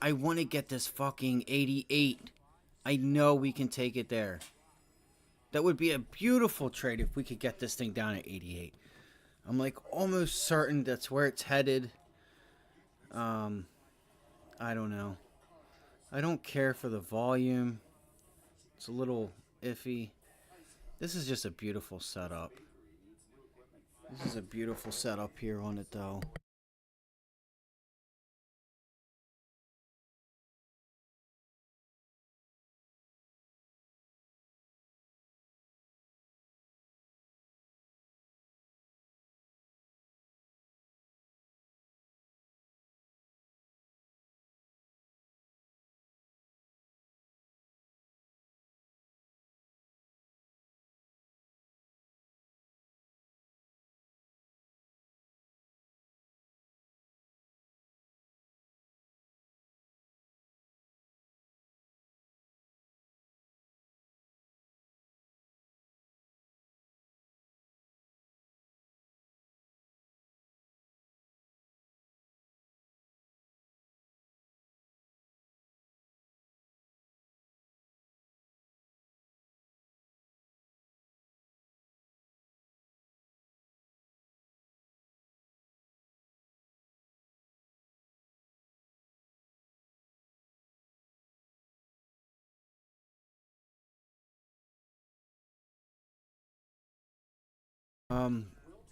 I want to get this fucking 88. I know we can take it there. That would be a beautiful trade if we could get this thing down at 88. I'm like almost certain that's where it's headed. I don't know. I don't care for the volume. It's a little iffy. This is just a beautiful setup. This is a beautiful setup here on it, though.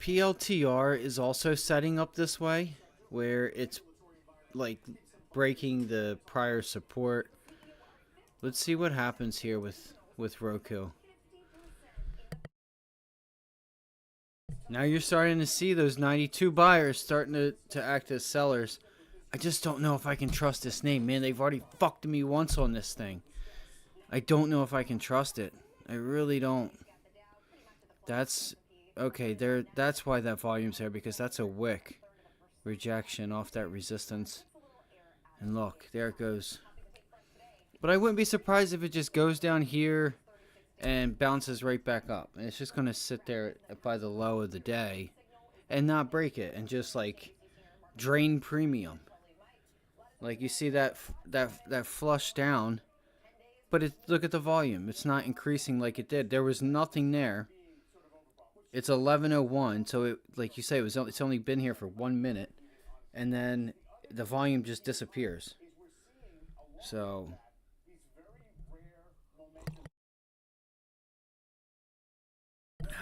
PLTR is also setting up this way, where it's like breaking the prior support. Let's see what happens here with Roku. Now you're starting to see those 92 buyers starting to act as sellers. I just don't know if I can trust this name, man. They've already fucked me once on this thing. I don't know if I can trust it. I really don't. That's okay. That's why that volume's there, because that's a wick rejection off that resistance. And look, there it goes. But I wouldn't be surprised if it just goes down here and bounces right back up. And it's just going to sit there by the low of the day and not break it and just like drain premium. Like you see that flush down, but look at the volume. It's not increasing like it did. There was nothing there. It's 11:01, so it, like you say, it's only been here for 1 minute, and then the volume just disappears. So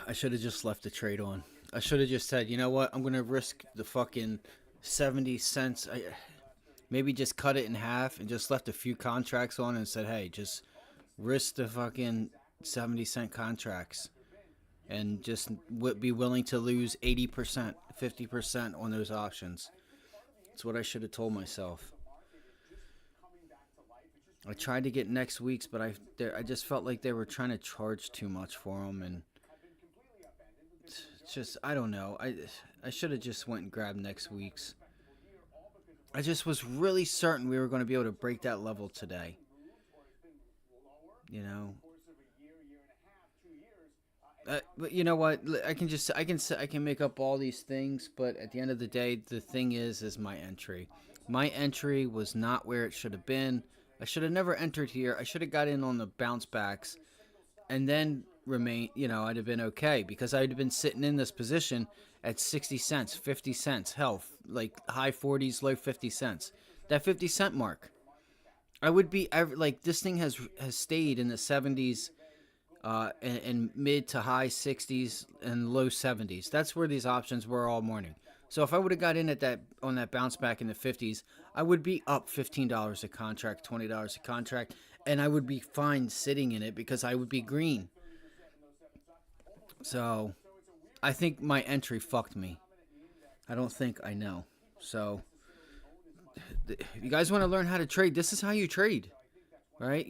I should have just left the trade on. I should have just said, you know what, I'm gonna risk the fucking 70 cents. Maybe just cut it in half and just left a few contracts on and said, hey, just risk the fucking 70-cent contracts. And just be willing to lose 80%, 50% on those options. That's what I should have told myself. I tried to get next week's, but I just felt like they were trying to charge too much for them, and it's just, I don't know. I should have just went and grabbed next week's. I just was really certain we were going to be able to break that level today. You know. But you know what? I can make up all these things, but at the end of the day, the thing is my entry. My entry was not where it should have been. I should have never entered here. I should have got in on the bounce backs and then remain, I'd have been okay because I'd have been sitting in this position at 60 cents, 50 cents, hell, like high 40s, low 50 cents. That 50-cent mark. I would be, like, this thing has stayed in the 70s and mid to high 60s and low 70s. That's where these options were all morning. So if I would have got in at that on that bounce back in the 50s, I would be up $15 a contract, $20 a contract, and I would be fine sitting in it because I would be green. So I think my entry fucked me. I don't think I know. So if you guys want to learn how to trade, this is how you trade. Right?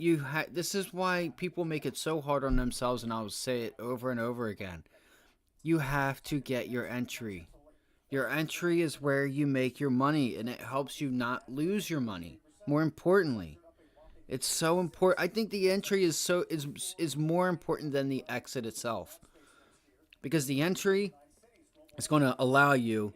This is why people make it so hard on themselves, and I'll say it over and over again. You have to get your entry. Your entry is where you make your money, and it helps you not lose your money. More importantly, it's so important. I think the entry is more important than the exit itself, because the entry is going to allow you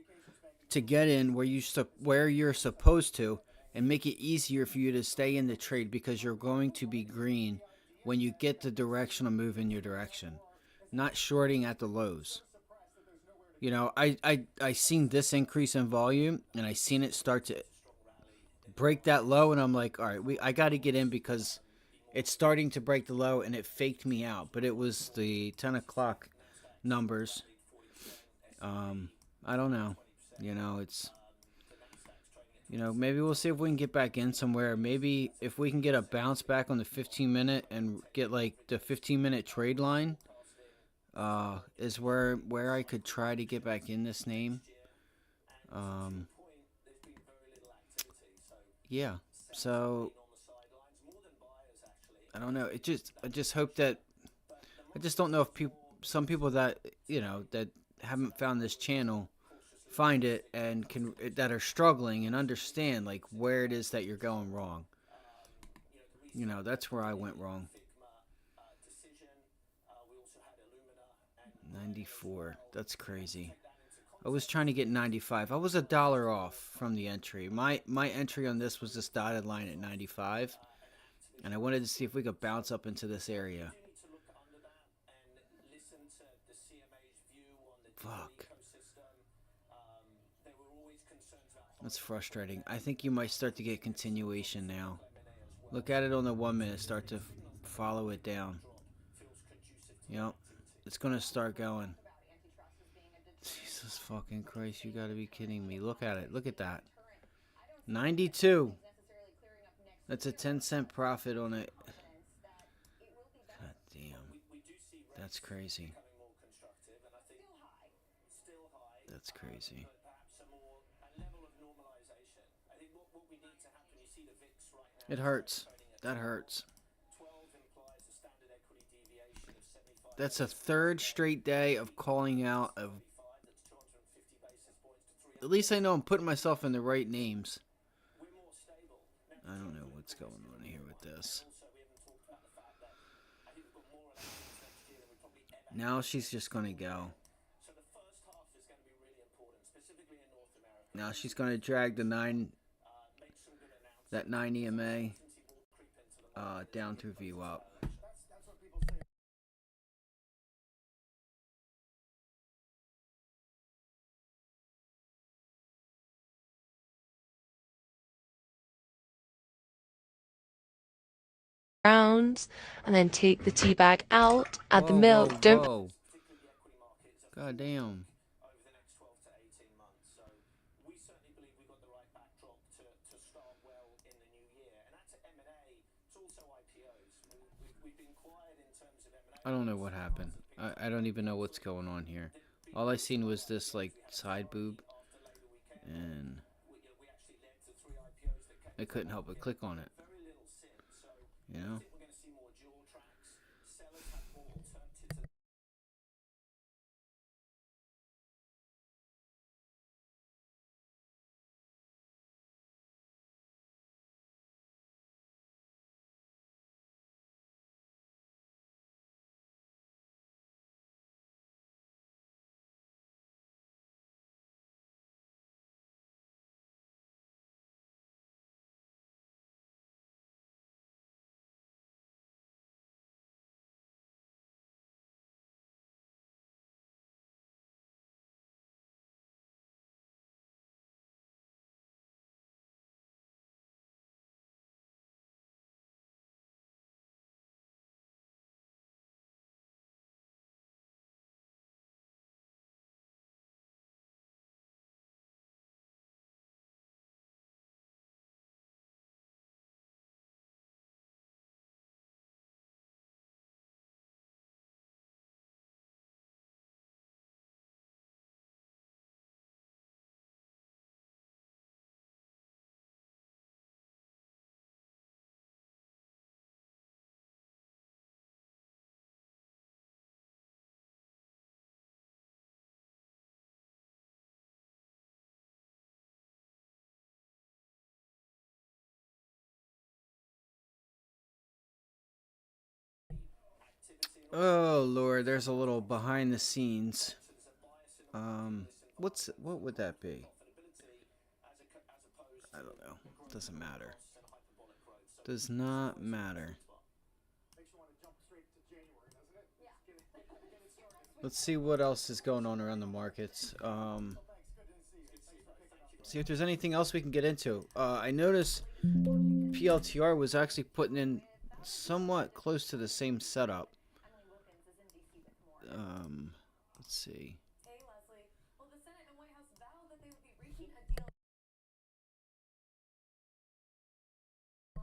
to get in where you're supposed to, and make it easier for you to stay in the trade because you're going to be green when you get the directional move in your direction, not shorting at the lows. I seen this increase in volume, and I seen it start to break that low, and I'm like, all right, I got to get in because it's starting to break the low, and it faked me out. But it was the 10 o'clock numbers. I don't know. It's... maybe we'll see if we can get back in somewhere. Maybe if we can get a bounce back on the 15-minute and get like the 15-minute trade line, is where I could try to get back in this name. Yeah. So I don't know. I just hope that I just don't know if some people that that haven't found this channel find it and that are struggling and understand like where it is that you're going wrong. That's where I went wrong. 94. That's crazy. I was trying to get 95. I was $1 off from the entry. My entry on this was this dotted line at 95, and I wanted to see if we could bounce up into this area. Fuck. That's frustrating. I think you might start to get continuation now. Look at it on the 1 minute. Start to follow it down. Yep. It's going to start going. Jesus fucking Christ. You got to be kidding me. Look at it. Look at that. 92. That's a 10-cent profit on it. God damn. That's crazy. That's crazy. It hurts. That hurts. That's a third straight day of calling out of... At least I know I'm putting myself in the right names. I don't know what's going on here with this. Now she's just going to go. Now she's going to drag the 9 EMA down through VWAP. Rounds, and then take the tea bag out, add the milk. Don't. Whoa. God damn. I don't know what happened. I don't even know what's going on here. All I seen was this like side boob, and I couldn't help but click on it. You know? Oh Lord, there's a little behind the scenes. What would that be? I don't know. Doesn't matter. Does not matter. Let's see what else is going on around the markets. See if there's anything else we can get into. I noticed PLTR was actually putting in somewhat close to the same setup. Let's see.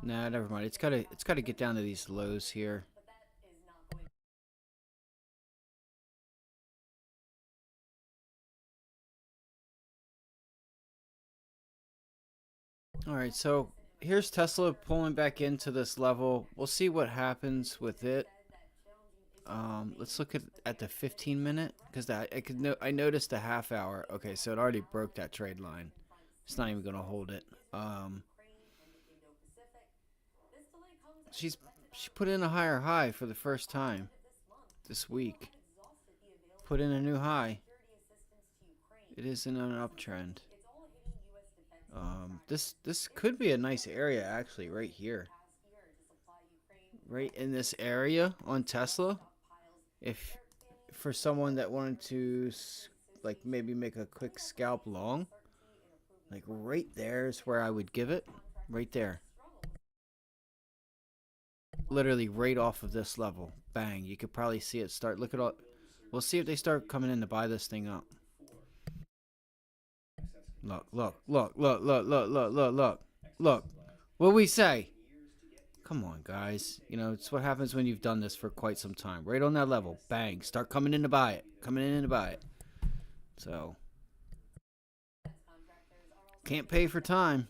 Nah, never mind. It's gotta get down to these lows here. Alright, so here's Tesla pulling back into this level. We'll see what happens with it. Let's look at the 15-minute, because I noticed the half hour. Okay, so it already broke that trade line. It's not even gonna hold it. She put in a higher high for the first time this week. Put in a new high. It is in an uptrend. This could be a nice area actually, right here. Right in this area on Tesla. If for someone that wanted to like maybe make a quick scalp long, like right there is where I would give it. Right there. Literally right off of this level. Bang. You could probably see it start. Look at all. We'll see if they start coming in to buy this thing up. Look. What we say? Come on, guys. You know, it's what happens when you've done this for quite some time. Right on that level. Bang. Start coming in to buy it. Coming in to buy it. So. Can't pay for time.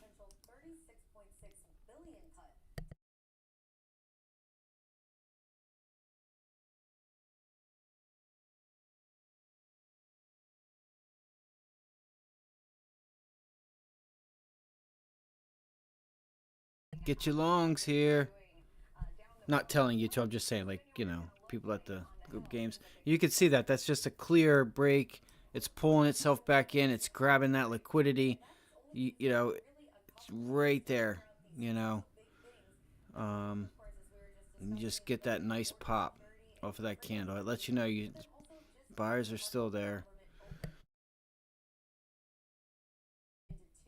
Get your longs here. Not telling you to, I'm just saying, like, you know, people at the group games. You can see that. That's just a clear break. It's pulling itself back in. It's grabbing that liquidity. You know, it's right there, you know. You just get that nice pop off of that candle. It lets you know buyers are still there.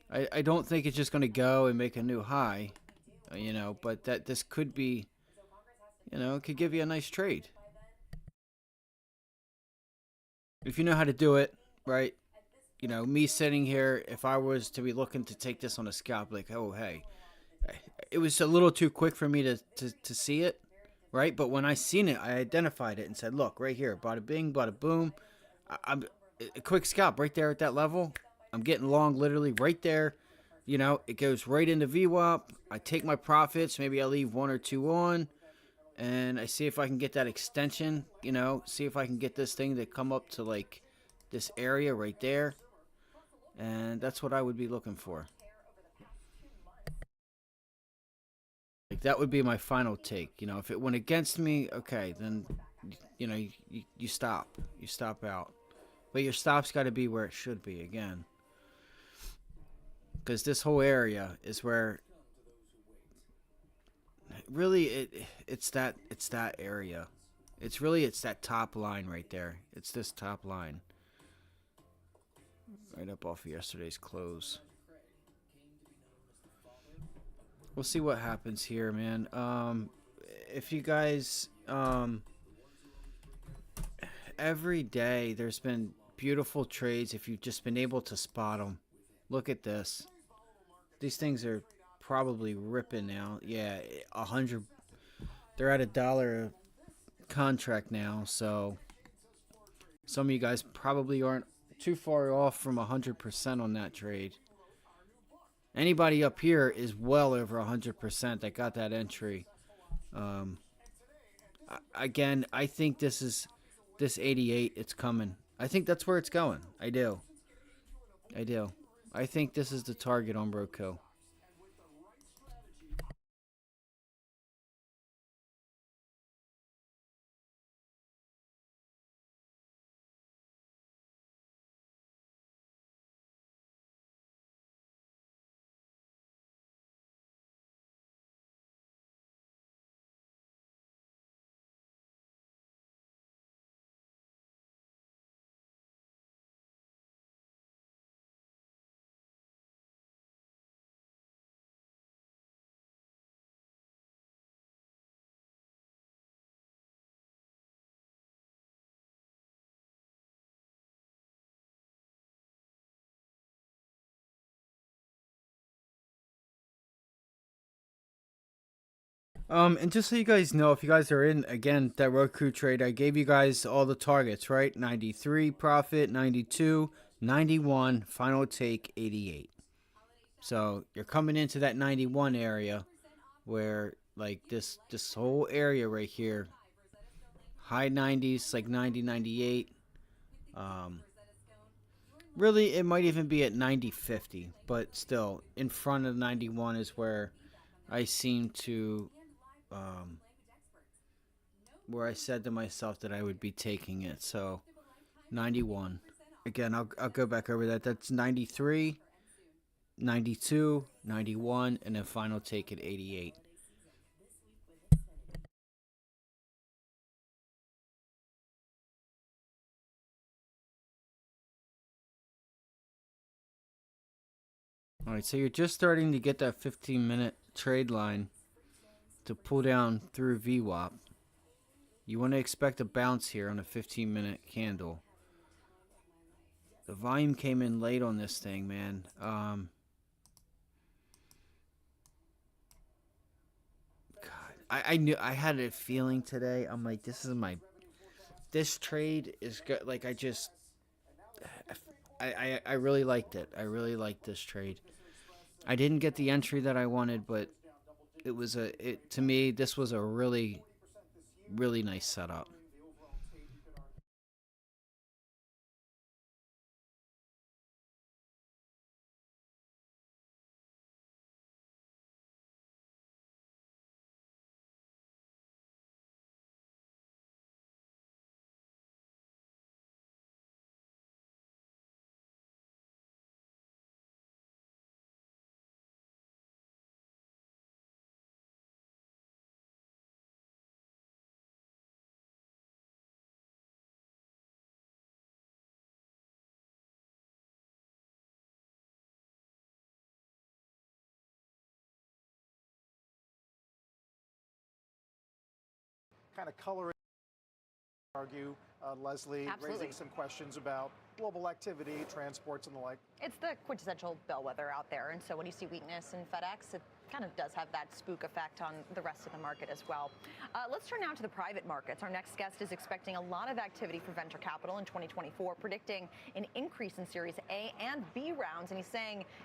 I don't think it's just going to go and make a new high. You know, but this could be, you know, it could give you a nice trade. If you know how to do it, right? You know, me sitting here, if I was to be looking to take this on a scalp, like, oh, hey, it was a little too quick for me to see it, right? But when I seen it, I identified it and said, look, right here, bada bing, bada boom. I'm a quick scalp right there at that level. I'm getting long literally right there. You know, it goes right into VWAP. I take my profits. Maybe I leave 1 or 2 on. And I see if I can get that extension. You know, see if I can get this thing to come up to, like, this area right there. And that's what I would be looking for. Like, that would be my final take. You know, if it went against me, okay, then, you know, you stop. You stop out. But your stop's got to be where it should be, again. Because this whole area is where really it's that area. It's that top line right there. It's this top line. Right up off of yesterday's close. We'll see what happens here, man. If you guys every day there's been beautiful trades if you've just been able to spot them. Look at this. These things are probably ripping now. Yeah, 100. They're at $1 a contract now, so some of you guys probably aren't too far off from 100% on that trade. Anybody up here is well over 100% that got that entry. Again, I think this 88. It's coming. I think that's where it's going. I do. I think this is the target on Roku. And just so you guys know, if you guys are in again that Roku trade, I gave you guys all the targets, right? 93 profit, 92, 91, final take 88. So you're coming into that 91 area where like this whole area right here, high 90s, like 90, 98. Um, Really, it might even be at 90-50, but still, in front of 91 is where I seem to, um, where I said to myself that I would be taking it. So, 91. Again, I'll go back over that. That's 93, 92, 91, and then final take at 88. All right, so you're just starting to get that 15-minute trade line to pull down through VWAP. You want to expect a bounce here on a 15-minute candle. The volume came in late on this thing, man. God, I knew I had a feeling today. I'm like, this trade is good. Like, I really liked it. I really liked this trade. I didn't get the entry that I wanted, but to me, this was a really, really nice setup. Kind of color argue, Leslie, Absolutely. raising some questions about global activity, transports, and the like. It's the quintessential bellwether out there, and so when you see weakness in FedEx, it kind of does have that spook effect on the rest of the market as well. Let's turn now to the private markets. Our next guest is expecting a lot of activity for venture capital in 2024, predicting an increase in Series A and B rounds, and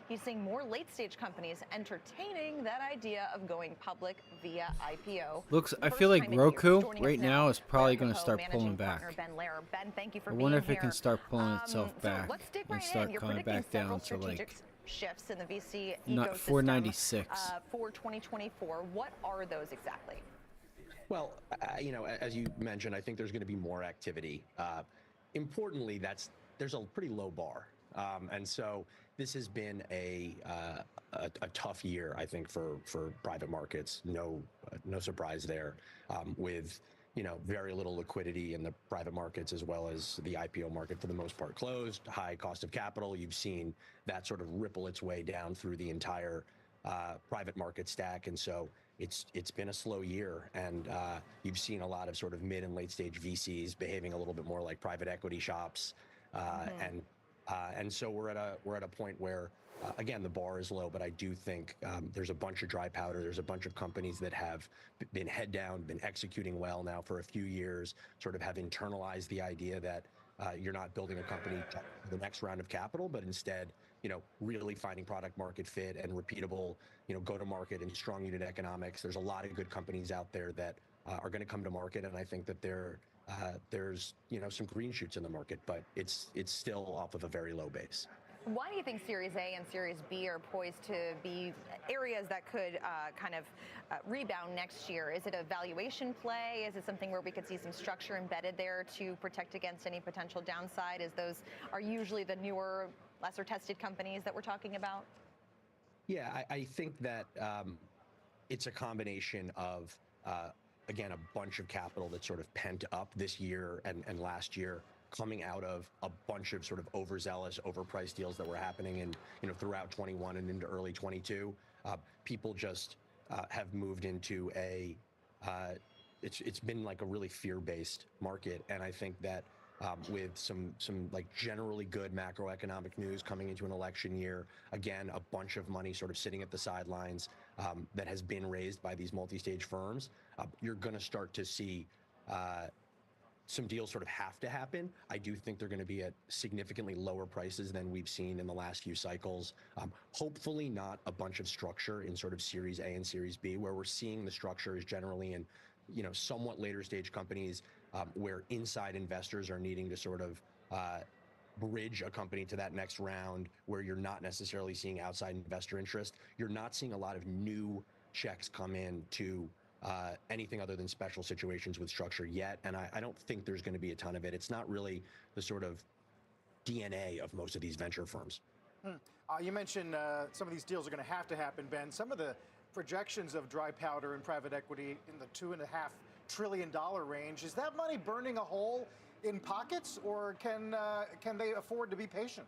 he's seeing more late-stage companies entertaining that idea of going public via IPO. I feel like Roku right now is probably going to start pulling back. Ben Lehrer. Ben, thank you for I wonder being if it can here. start pulling itself So back let's dig and right start in. You're coming predicting back down to several like shifts in the VC not ecosystem 496. For 2024. What are those exactly? Well, as you mentioned, I think there's going to be more activity. Importantly, there's a pretty low bar, and so this has been a tough year, I think, for private markets. No surprise there, with very little liquidity in the private markets as well as the IPO market for the most part closed, high cost of capital. You've seen that sort of ripple its way down through the entire private market stack. And so it's been a slow year, and you've seen a lot of sort of mid and late stage VCs behaving a little bit more like private equity shops. And so we're at a point where, again, the bar is low, but I do think there's a bunch of dry powder. There's a bunch of companies that have been head down, been executing well now for a few years, sort of have internalized the idea that you're not building a company for the next round of capital, but instead, really finding product market fit and repeatable, go to market and strong unit economics. There's a lot of good companies out there that are going to come to market, and I think that there's some green shoots in the market, but it's still off of a very low base. Why do you think Series A and Series B are poised to be areas that could rebound next year? Is it a valuation play? Is it something where we could see some structure embedded there to protect against any potential downside, as those are usually the newer, lesser tested companies that we're talking about? Yeah, I think that it's a combination of, again, a bunch of capital that's sort of pent up this year and last year, coming out of a bunch of sort of overzealous, overpriced deals that were happening in, throughout 21 and into early 22. People just have moved into it's been like a really fear-based market. And I think that with some like generally good macroeconomic news coming into an election year. Again, a bunch of money sort of sitting at the sidelines that has been raised by these multi-stage firms. You're going to start to see some deals sort of have to happen. I do think they're going to be at significantly lower prices than we've seen in the last few cycles. Hopefully not a bunch of structure in sort of Series A and Series B, where we're seeing the structure is generally in, somewhat later stage companies where inside investors are needing to sort of bridge a company to that next round, where you're not necessarily seeing outside investor interest. You're not seeing a lot of new checks come in to anything other than special situations with structure yet, and I don't think there's going to be a ton of it. It's not really the sort of DNA of most of these venture firms. You mentioned some of these deals are going to happen, Ben. Some of the projections of dry powder in private equity in the $2.5 trillion range. Is that money burning a hole in pockets, or can they afford to be patient?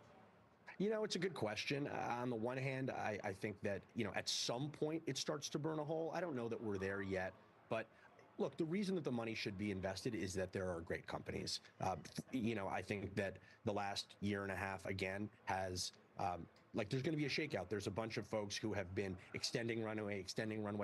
It's a good question. On the one hand, I think that, at some point it starts to burn a hole. I don't know that we're there yet, but look, the reason that the money should be invested is that there are great companies. I think that the last year and a half, again, has, there's going to be a shakeout. There's a bunch of folks who have been extending runway,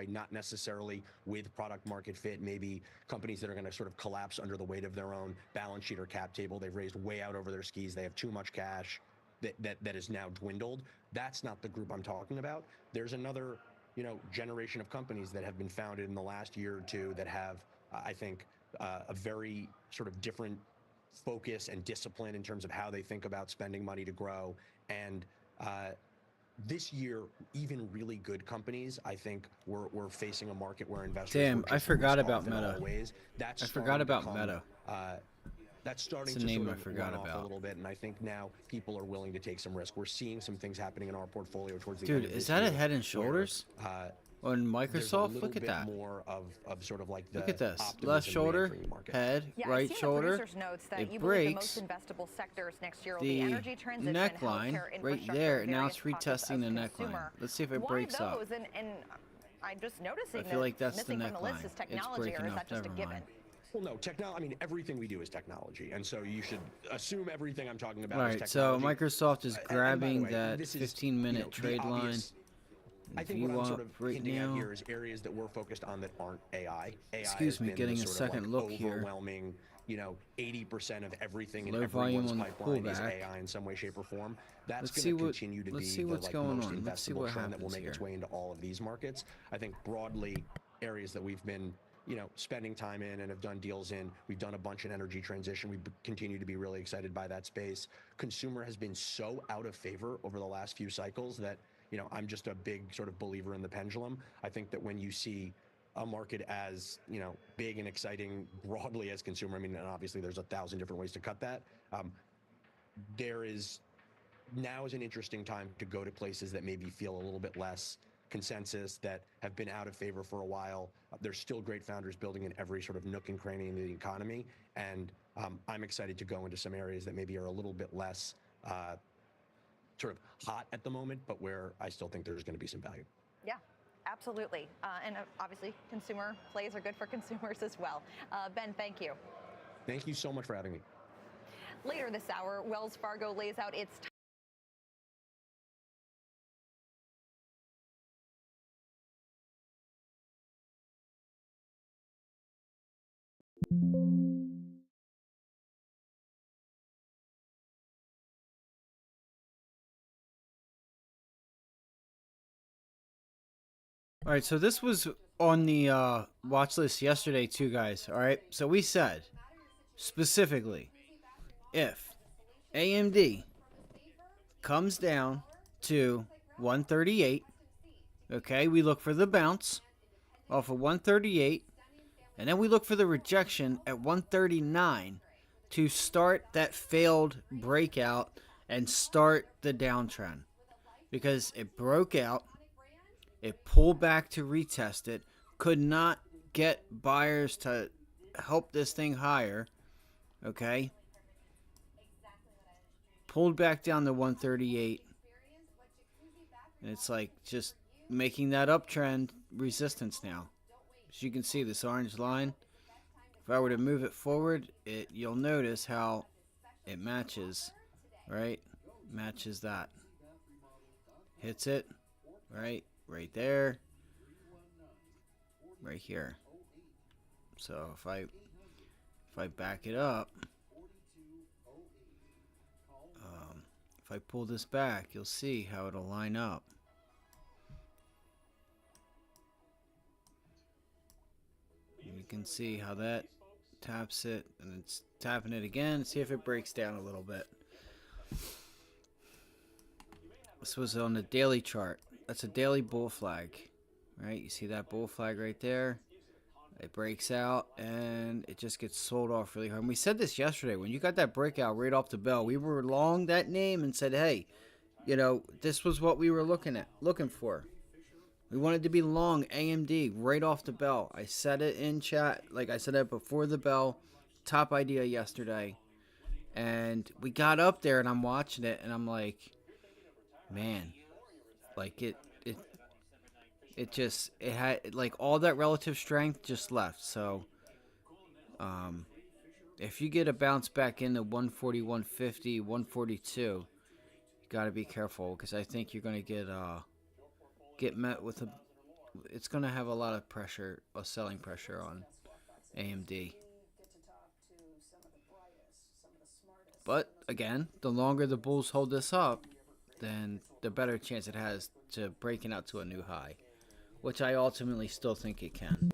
not necessarily with product market fit, maybe companies that are going to sort of collapse under the weight of their own balance sheet or cap table. They've raised way out over their skis. They have too much cash. That is now dwindled. That's not the group I'm talking about. There's another, generation of companies that have been founded in the last year or two that have, I think, a very sort of different focus and discipline in terms of how they think about spending money to grow. And this year, even really good companies, I think we're facing a market where investors. Damn, I forgot about Meta. I forgot about Meta. That's starting It's to a name sort I of forgot run off about. a little bit, and I think now people are willing to take some risk. We're seeing some things happening in our portfolio towards the end Dude, of is this that a year Head and Shoulders where, on there's a Microsoft? little Look at bit that. more of sort of like the Look at this. optimism Left shoulder, re-entering the market. head, Yeah, I right see in the shoulder. producer's notes that It you believe the breaks most investable sectors next year will be the energy transition, neckline healthcare, right infrastructure, there, and now various it's pockets retesting of the neckline. consumer. Let's see if it Why breaks up. those? And I'm just noticing I feel like that's the missing from the list neckline. is It's technology, breaking or is up. that just a Never given? mind. Well, no, everything we do is technology, and so you should assume everything I'm talking about is Right, so technology. Microsoft is And by the grabbing way, that this is, 15-minute the trade line. obvious- I think View what I'm up sort of right hinting now. at here is areas that we're focused on that aren't AI. AI Excuse has me, been getting the a sort second of like look here. overwhelming, 80% of everything in Low volume everyone's on the pipeline is pullback. AI in some way, shape, or form. That's Let's going see to what- continue to let's be see the what's going most on. Let's see investable what trend that will happens make its here. way into all of these markets. I think broadly, areas that we've been spending time in and have done deals in. We've done a bunch in energy transition. We continue to be really excited by that space. Consumer has been so out of favor over the last few cycles that, I'm just a big sort of believer in the pendulum. I think that when you see a market as, big and exciting broadly as consumer, and obviously there's 1,000 different ways to cut that. Now is an interesting time to go to places that maybe feel a little bit less consensus, that have been out of favor for a while. There's still great founders building in every sort of nook and cranny in the economy, and I'm excited to go into some areas that maybe are a little bit less sort of hot at the moment, but where I still think there's going to be some value. Yeah, absolutely. And obviously, consumer plays are good for consumers as well. Ben, thank you. Thank you so much for having me. Later this hour, Wells Fargo lays out its All right, so this was on the watch list yesterday too, guys. All right, so we said specifically if AMD comes down to 138, okay, we look for the bounce off of 138, and then we look for the rejection at 139 to start that failed breakout and start the downtrend, because it broke out. It pulled back to retest it. Could not get buyers to help this thing higher. Okay. Pulled back down to 138. And it's like just making that uptrend resistance now. As you can see, this orange line. If I were to move it forward, you'll notice how it matches, right? Matches that. Hits it, right? Right there. Right here. So if I back it up, if I pull this back, you'll see how it'll line up. You can see how that taps it, and it's tapping it again. See if it breaks down a little bit. This was on the daily chart. That's a daily bull flag, right? You see that bull flag right there? It breaks out, and it just gets sold off really hard. And we said this yesterday. When you got that breakout right off the bell, we were long that name and said, hey, you know, this was what we were looking for. We wanted to be long AMD right off the bell. I said it in chat. Like I said it before the bell. Top idea yesterday. And we got up there, and I'm watching it, and I'm like, man, like it had, like, all that relative strength just left. So if you get a bounce back into 140, 150, 142, you got to be careful, because I think you're going to get met with it's going to have a lot of pressure, selling pressure on AMD. But again, the longer the bulls hold this up, then the better chance it has to breaking out to a new high, which I ultimately still think it can.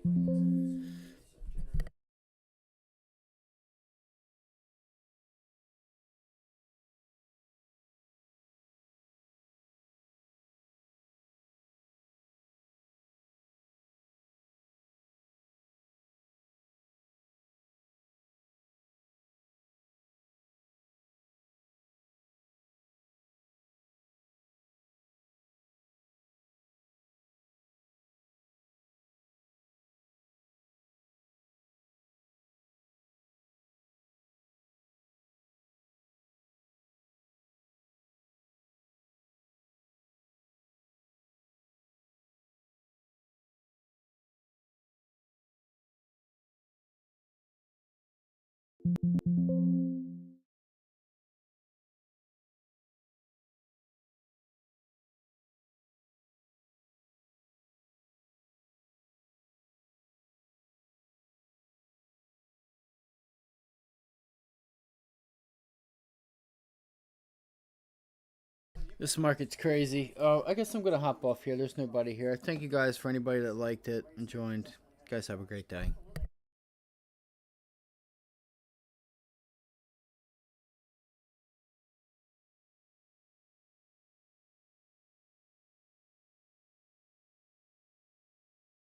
This market's crazy. Oh, I guess I'm going to hop off here. There's nobody here. Thank you guys for anybody that liked it and joined. You guys have a great day.